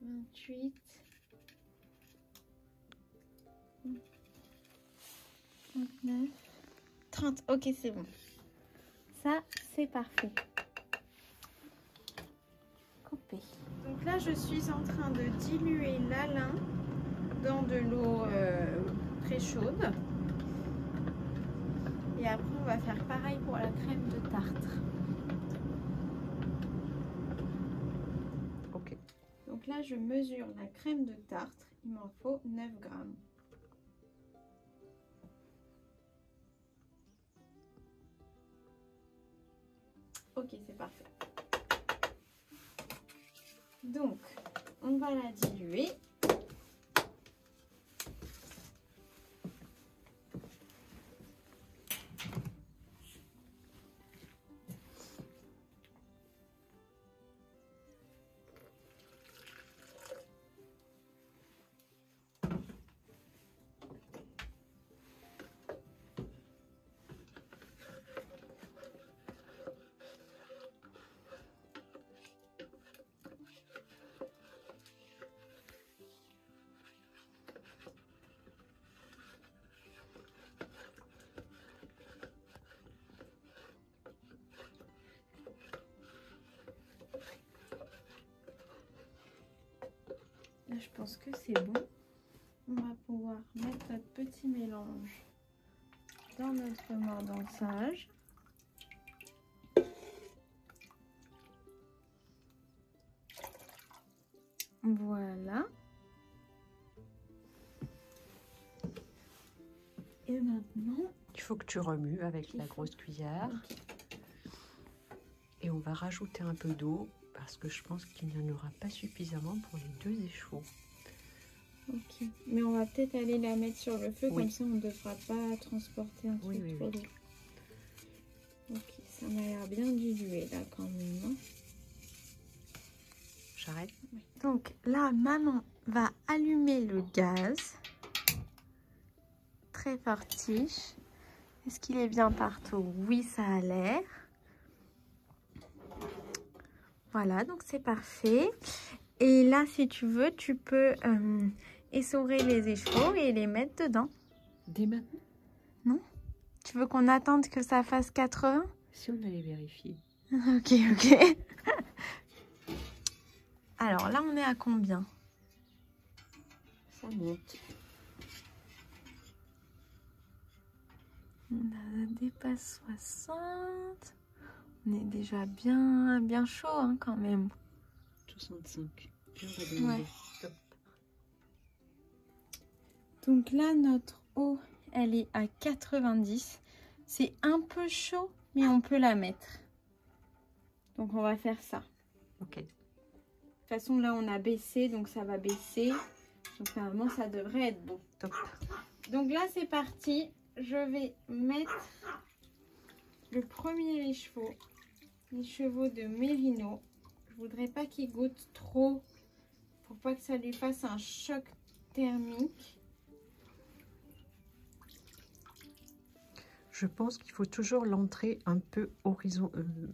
28. 29. 30. Ok, c'est bon. Ça, c'est parfait. Couper. Donc là, je suis en train de diluer l'alun dans de l'eau très chaude. Et après, on va faire pareil pour la crème de tartre. Ok. Donc là, je mesure la crème de tartre. Il m'en faut 9 grammes. Ok, c'est parfait. Donc, on va la diluer. Là, je pense que c'est bon. On va pouvoir mettre notre petit mélange dans notre mordançage. Voilà. Et maintenant, Il faut que tu remues avec la grosse cuillère. okay. Et on va rajouter un peu d'eau parce que je pense qu'il n'y en aura pas suffisamment pour les deux écheveaux. Ok, mais on va peut-être aller la mettre sur le feu, Oui. comme ça on ne devra pas transporter un truc trop lourd. Ok, ça m'a l'air bien dilué là quand même. Hein. J'arrête. Oui. Donc là, maman va allumer le gaz. Très fortiche. Est-ce qu'il est bien partout? Oui, ça a l'air. Voilà, donc c'est parfait. Et là, si tu veux, tu peux essorer les écheveaux et les mettre dedans. Dès maintenant? Non? Tu veux qu'on attende que ça fasse 80? Si on allait vérifier. Ok, ok. Alors là, on est à combien? Ça monte. On dépasse 60. On est déjà bien chaud hein, quand même. 65. Ouais. Donc là, notre eau, elle est à 90. C'est un peu chaud, mais on peut la mettre. Donc on va faire ça. Ok. De toute façon, là, on a baissé, donc ça va baisser. Donc normalement, ça devrait être bon. Top. Donc là, c'est parti. Je vais mettre le premier écheveau. Les chevaux de Mérino. Je voudrais pas qu'il goûte trop pour pas que ça lui fasse un choc thermique. Je pense qu'il faut toujours l'entrer un peu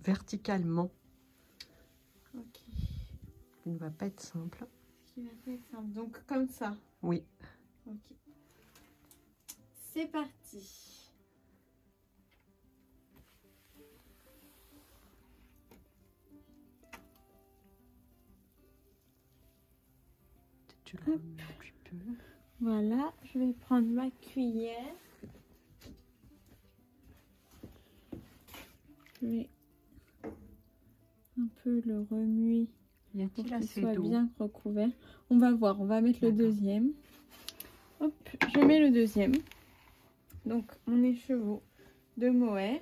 verticalement. Ok. Il ne va pas être simple. Qui va pas être simple. Donc comme ça. Oui. Ok. C'est parti. Tu le remets un petit peu. Voilà, je vais prendre ma cuillère. Je vais un peu le remuer pour qu'il soit bien recouvert. On va voir, on va mettre le deuxième. Hop, je mets le deuxième. Donc, mon écheveau de mohair.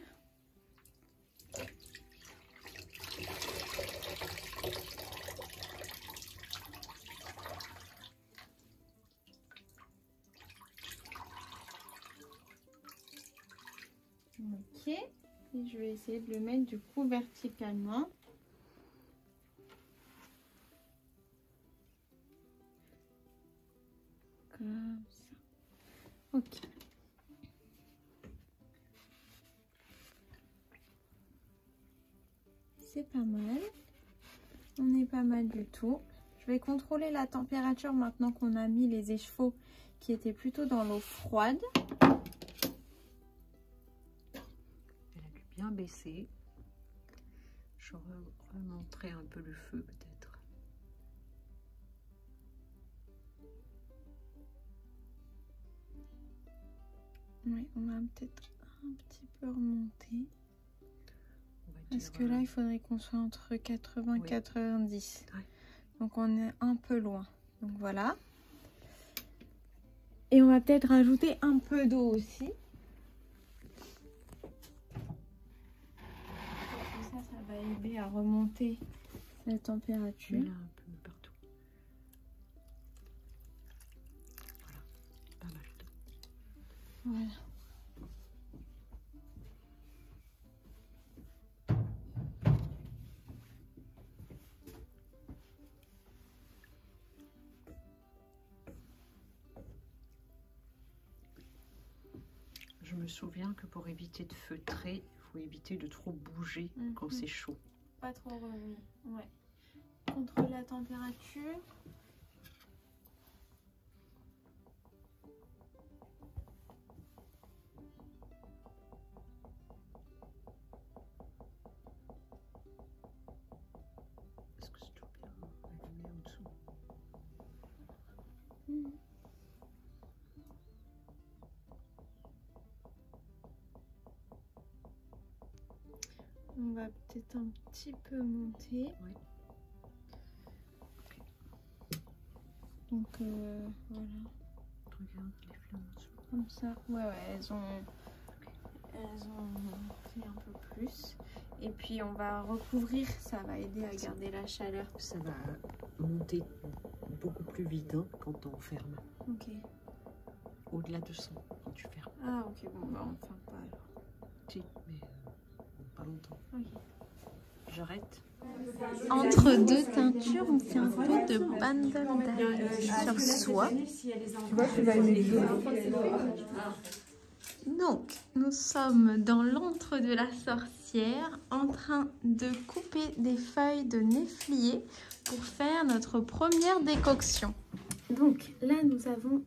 Ok, et je vais essayer de le mettre du coup verticalement. Comme ça. Ok. C'est pas mal. On n'est pas mal du tout. Je vais contrôler la température maintenant qu'on a mis les écheveaux qui étaient plutôt dans l'eau froide. Elle a dû bien baisser. Je remonterai un peu le feu peut-être. Oui, on va peut-être un petit peu remonter. Parce que là, il faudrait qu'on soit entre 80 et 90. Ouais. Donc, on est un peu loin. Donc, voilà. Et on va peut-être rajouter un peu d'eau aussi. Comme ça va aider à remonter la température. Là, un peu partout. Voilà, pas mal. Voilà. Je me souviens que pour éviter de feutrer, il faut éviter de trop bouger quand c'est chaud. Pas trop remuer. Ouais. Contrôle la température. Est-ce que c'est toujours bien allumé en dessous? On va peut-être un petit peu monter. Oui. Donc voilà. Regarde les flammes en dessous. Comme ça. Ouais, elles ont monté un peu plus. Et puis on va recouvrir, ça va aider à garder la chaleur. Ça va monter beaucoup plus vite hein, quand on ferme. Ok. Au-delà de 100 quand tu fermes. Ah ok, bon bah on ferme pas alors. Si, mais pas longtemps. Ok. J'arrête. Entre deux teintures, on fait un peu de bandol sur soie. Donc, nous sommes dans l'antre de la sorcière en train de couper des feuilles de néflier pour faire notre première décoction. Donc là, nous avons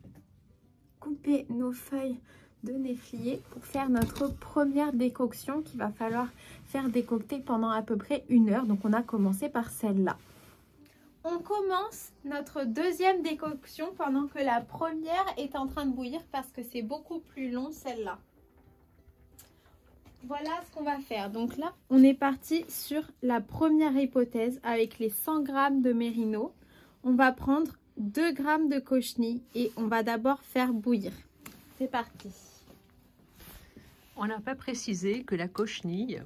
coupé nos feuilles de néflier pour faire notre première décoction qu'il va falloir faire décocter pendant à peu près 1 heure. Donc on a commencé par celle-là. on commence notre deuxième décoction pendant que la première est en train de bouillir parce que c'est beaucoup plus long celle-là. Voilà ce qu'on va faire. Donc là, on est parti sur la première hypothèse avec les 100 g de mérino. On va prendre 2 g de cochenille et on va d'abord faire bouillir. C'est parti. On n'a pas précisé que la cochenille,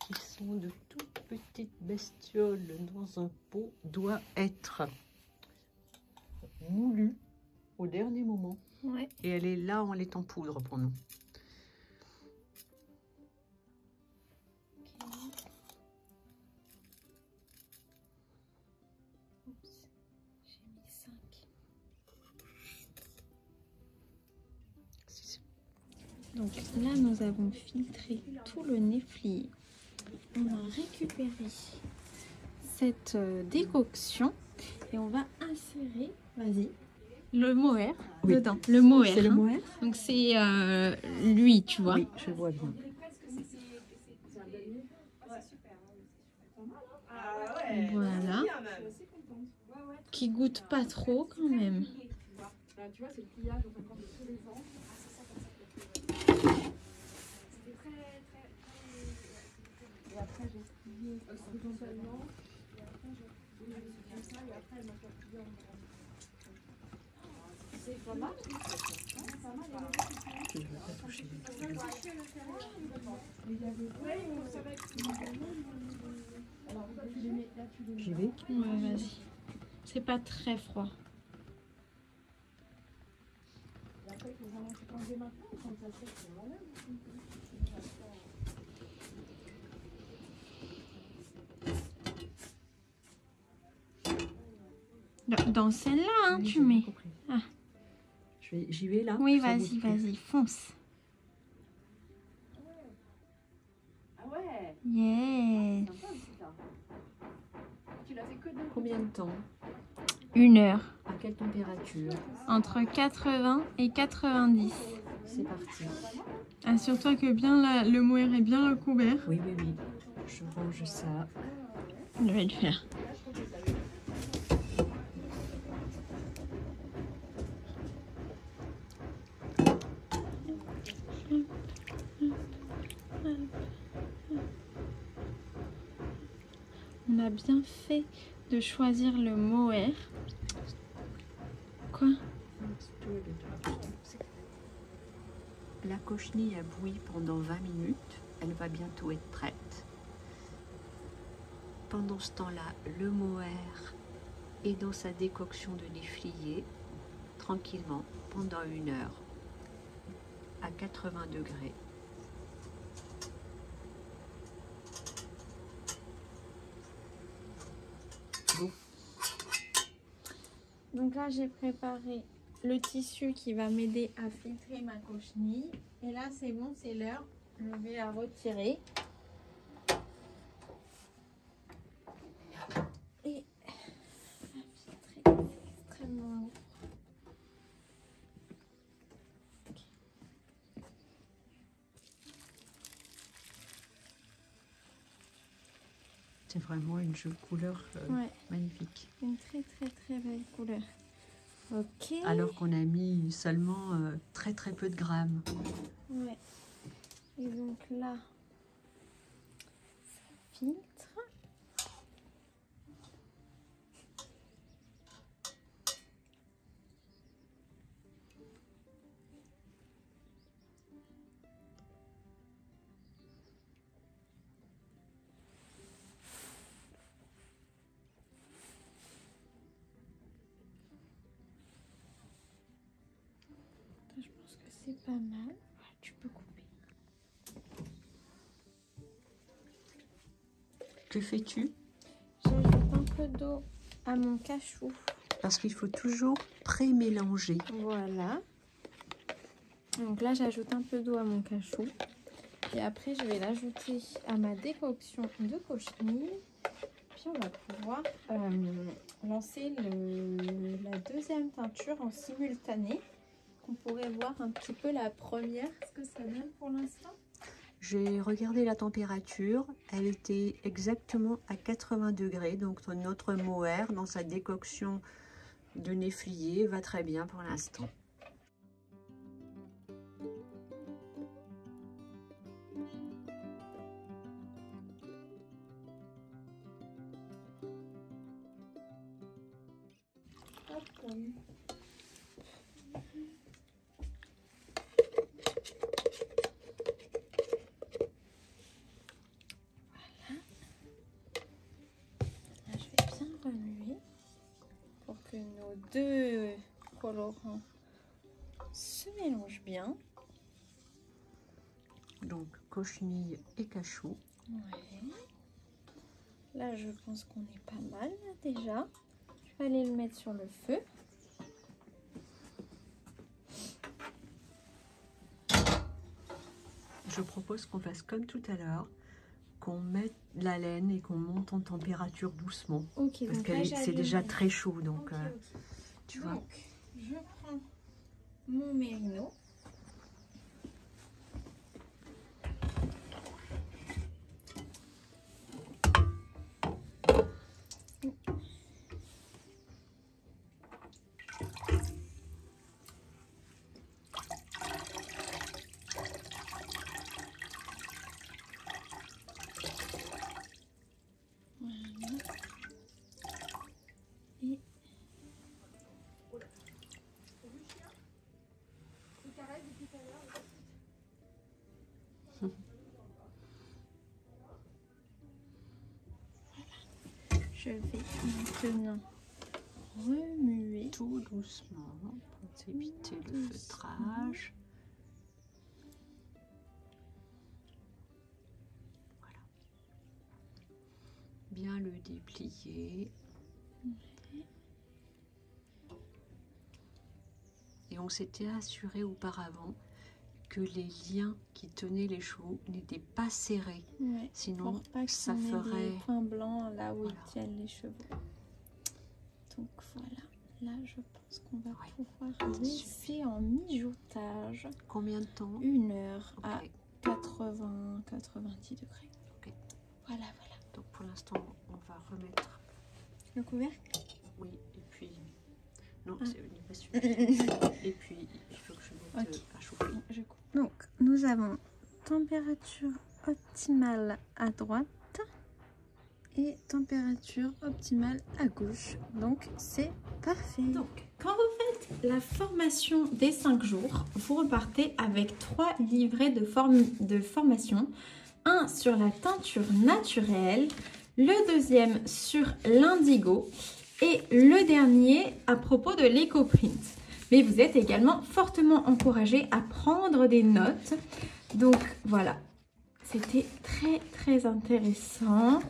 qui sont de toutes petites bestioles dans un pot, doit être moulue au dernier moment. Ouais. Et elle est là, elle est en poudre pour nous. Donc là, nous avons filtré tout le néflier. On a récupéré cette décoction et on va insérer, vas-y, le mohair dedans. Le mohair. C'est le mohair. Donc c'est lui, tu vois. Oui, je vois bien. Voilà. Qui goûte pas trop quand même. Tu vois, c'est le pliage de tous les ans. Et après, j'ai plié horizontalement. Et après, j'ai plié comme ça. Et après, elle m'a fait plier en c'est pas mal. Pas mal. Je ne veux pas toucher. J'y vais. Ouais, vas-y. C'est pas très froid. Dans celle-là, hein, Oui, tu mets. Ah. J'y vais là. Oui, vas-y, vas-y, fonce. Ah ouais. Yeah. Tu l'as fait que de Combien de temps? 1 heure. À quelle température? Entre 80 et 90. C'est parti. Assure-toi que bien le mohair est bien recouvert. Oui, oui, oui. Je range ça. Je vais le faire. On a bien fait de choisir le mohair. Quoi? La cochenille a bouilli pendant 20 minutes. Elle va bientôt être prête. Pendant ce temps-là, le mohair est dans sa décoction de néflier, tranquillement, pendant 1 heure, à 80 degrés. Bon. Donc là, j'ai préparé le tissu qui va m'aider à filtrer ma cochenille. Et là, c'est bon, c'est l'heure. Je vais la retirer. Et la filtrer, c'est extrêmement lourd. C'est vraiment une jolie couleur Ouais. magnifique. Une très très belle couleur. Ok. Alors qu'on a mis seulement très peu de grammes. Ouais. Et donc là, ça filtre. Je pense que c'est pas mal. Ouais, tu peux couper. Que fais-tu? J'ajoute un peu d'eau à mon cachou. Parce qu'il faut toujours pré-mélanger. Voilà. Donc là, j'ajoute un peu d'eau à mon cachou. Et après, je vais l'ajouter à ma décoction de cochenille. Puis on va pouvoir lancer la deuxième teinture en simultané. On pourrait voir un petit peu la première, ce que ça donne pour l'instant. j'ai regardé la température, elle était exactement à 80 degrés, donc notre mohair dans sa décoction de néflier va très bien pour l'instant. Nos deux colorants se mélangent bien. Donc cochenille et cachou. Ouais. Là je pense qu'on est pas mal là, déjà. Je vais aller le mettre sur le feu. Je propose qu'on fasse comme tout à l'heure, qu'on mette la laine et qu'on monte en température doucement. Ok, parce que c'est déjà très chaud, donc okay, okay. Tu vois. Donc, je prends mon mérino. Je vais maintenant remuer tout doucement pour éviter le feutrage. Voilà. Bien le déplier. Et on s'était assuré auparavant que les liens qui tenaient les chevaux n'étaient pas serrés. Ouais, sinon pas que ça ferait des points blancs là où voilà. ils tiennent les chevaux. Donc voilà, là je pense qu'on va pouvoir laisser en mijotage. Combien de temps? 1 heure à 80-90 degrés. Okay. Voilà. Donc pour l'instant on va remettre le couvercle. Oui, et puis non, c'est pas suffisant. Et puis il faut que je mette à chauffer. Donc nous avons température optimale à droite et température optimale à gauche. Donc c'est parfait. Donc quand vous faites la formation des 5 jours, vous repartez avec 3 livrets de formation. Un sur la teinture naturelle, le deuxième sur l'indigo et le dernier à propos de l'éco-print. Mais vous êtes également fortement encouragé à prendre des notes. Donc voilà, c'était très intéressant.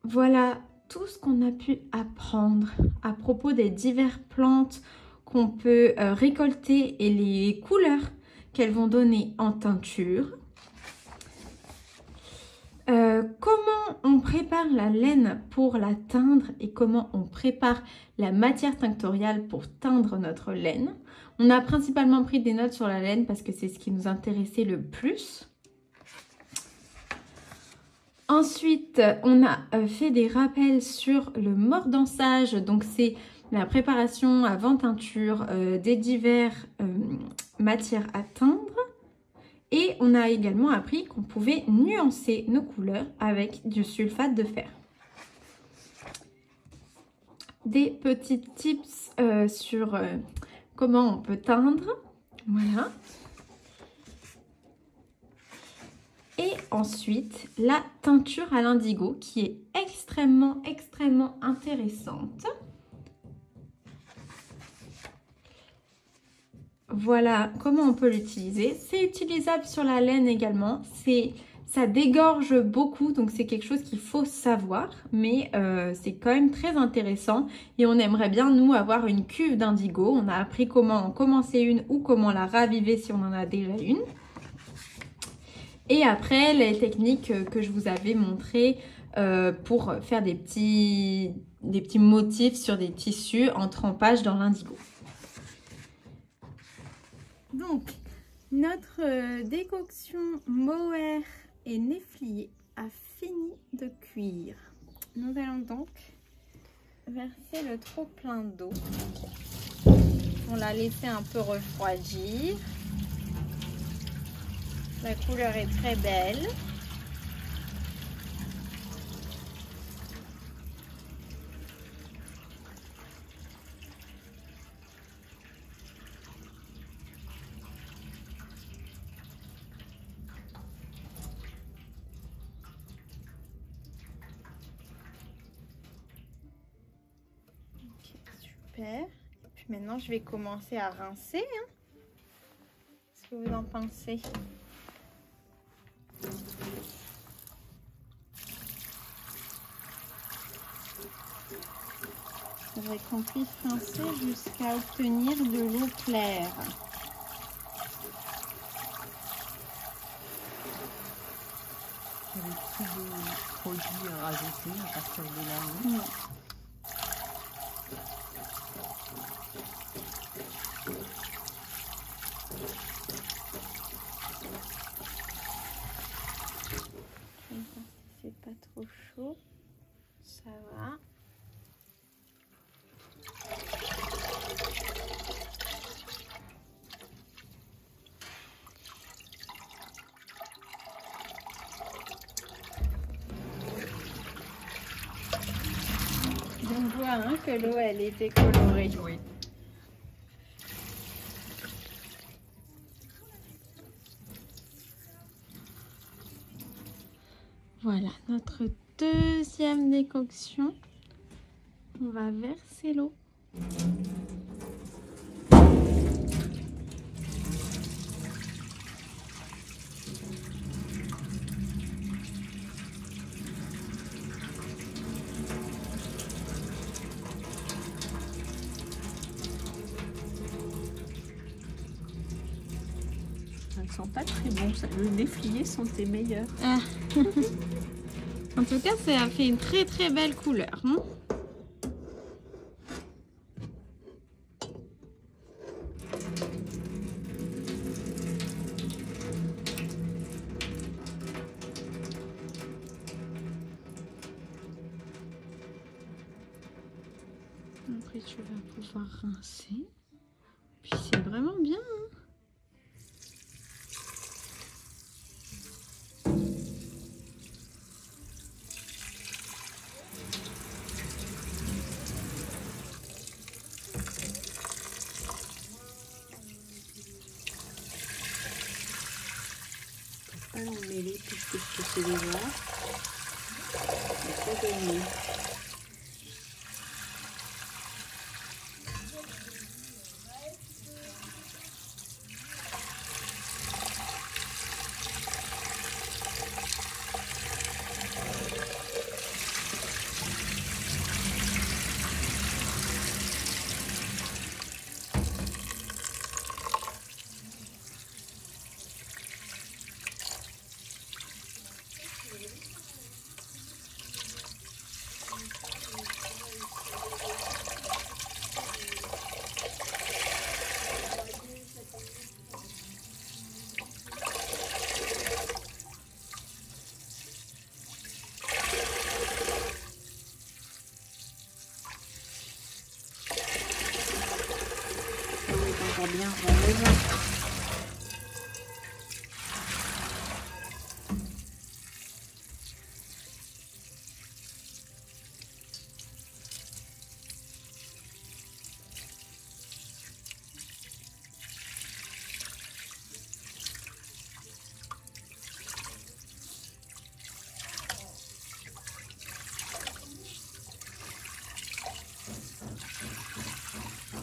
Voilà tout ce qu'on a pu apprendre à propos des diverses plantes qu'on peut récolter et les couleurs qu'elles vont donner en teinture. Comment on prépare la laine pour la teindre et comment on prépare la matière tinctoriale pour teindre notre laine. On a principalement pris des notes sur la laine parce que c'est ce qui nous intéressait le plus. Ensuite, on a fait des rappels sur le mordançage. Donc, c'est la préparation avant teinture des diverses matières à teindre. Et on a également appris qu'on pouvait nuancer nos couleurs avec du sulfate de fer. Des petits tips sur comment on peut teindre. Voilà. Et ensuite, la teinture à l'indigo qui est extrêmement intéressante. Voilà comment on peut l'utiliser. C'est utilisable sur la laine également. Ça dégorge beaucoup, donc c'est quelque chose qu'il faut savoir. Mais c'est quand même très intéressant. Et on aimerait bien, nous, avoir une cuve d'indigo. On a appris comment en commencer une ou comment la raviver si on en a déjà une. Et après, les techniques que je vous avais montrées pour faire des petits motifs sur des tissus en trempage dans l'indigo. Donc, Notre décoction mohair et néflier a fini de cuire. Nous allons donc verser le trop plein d'eau. On l'a laissé un peu refroidir. La couleur est très belle. Super. Et puis maintenant, je vais commencer à rincer. Qu'est-ce que vous en pensez? Il faudrait qu'on puisse rincer jusqu'à obtenir de l'eau claire. Il y avait plus de produits à rajouter à partir de là. Hein. C'est pas trop chaud, ça va. On voit hein, que l'eau elle était colorée. Oui. Voilà notre deuxième décoction. On va verser l'eau. Ça ne sent pas très bon. Le néflier sentait meilleur. Ah. En tout cas, ça a fait une très très belle couleur. Hein. Après, tu vas pouvoir rincer. Puis c'est vraiment bien. Hein. Pas l'emmêler puisque je te sais déjà. C'est pas gagné. Bien rose.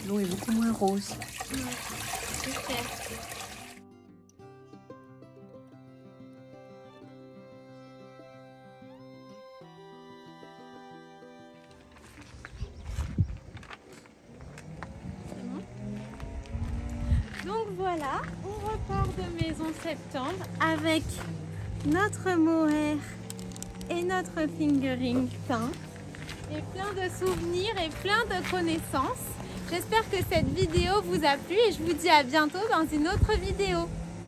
L'eau est beaucoup moins rose. Super. Donc voilà, on repart de Maison Septembre avec notre mohair et notre fingering peint. Et plein de souvenirs et plein de connaissances. J'espère que cette vidéo vous a plu et je vous dis à bientôt dans une autre vidéo.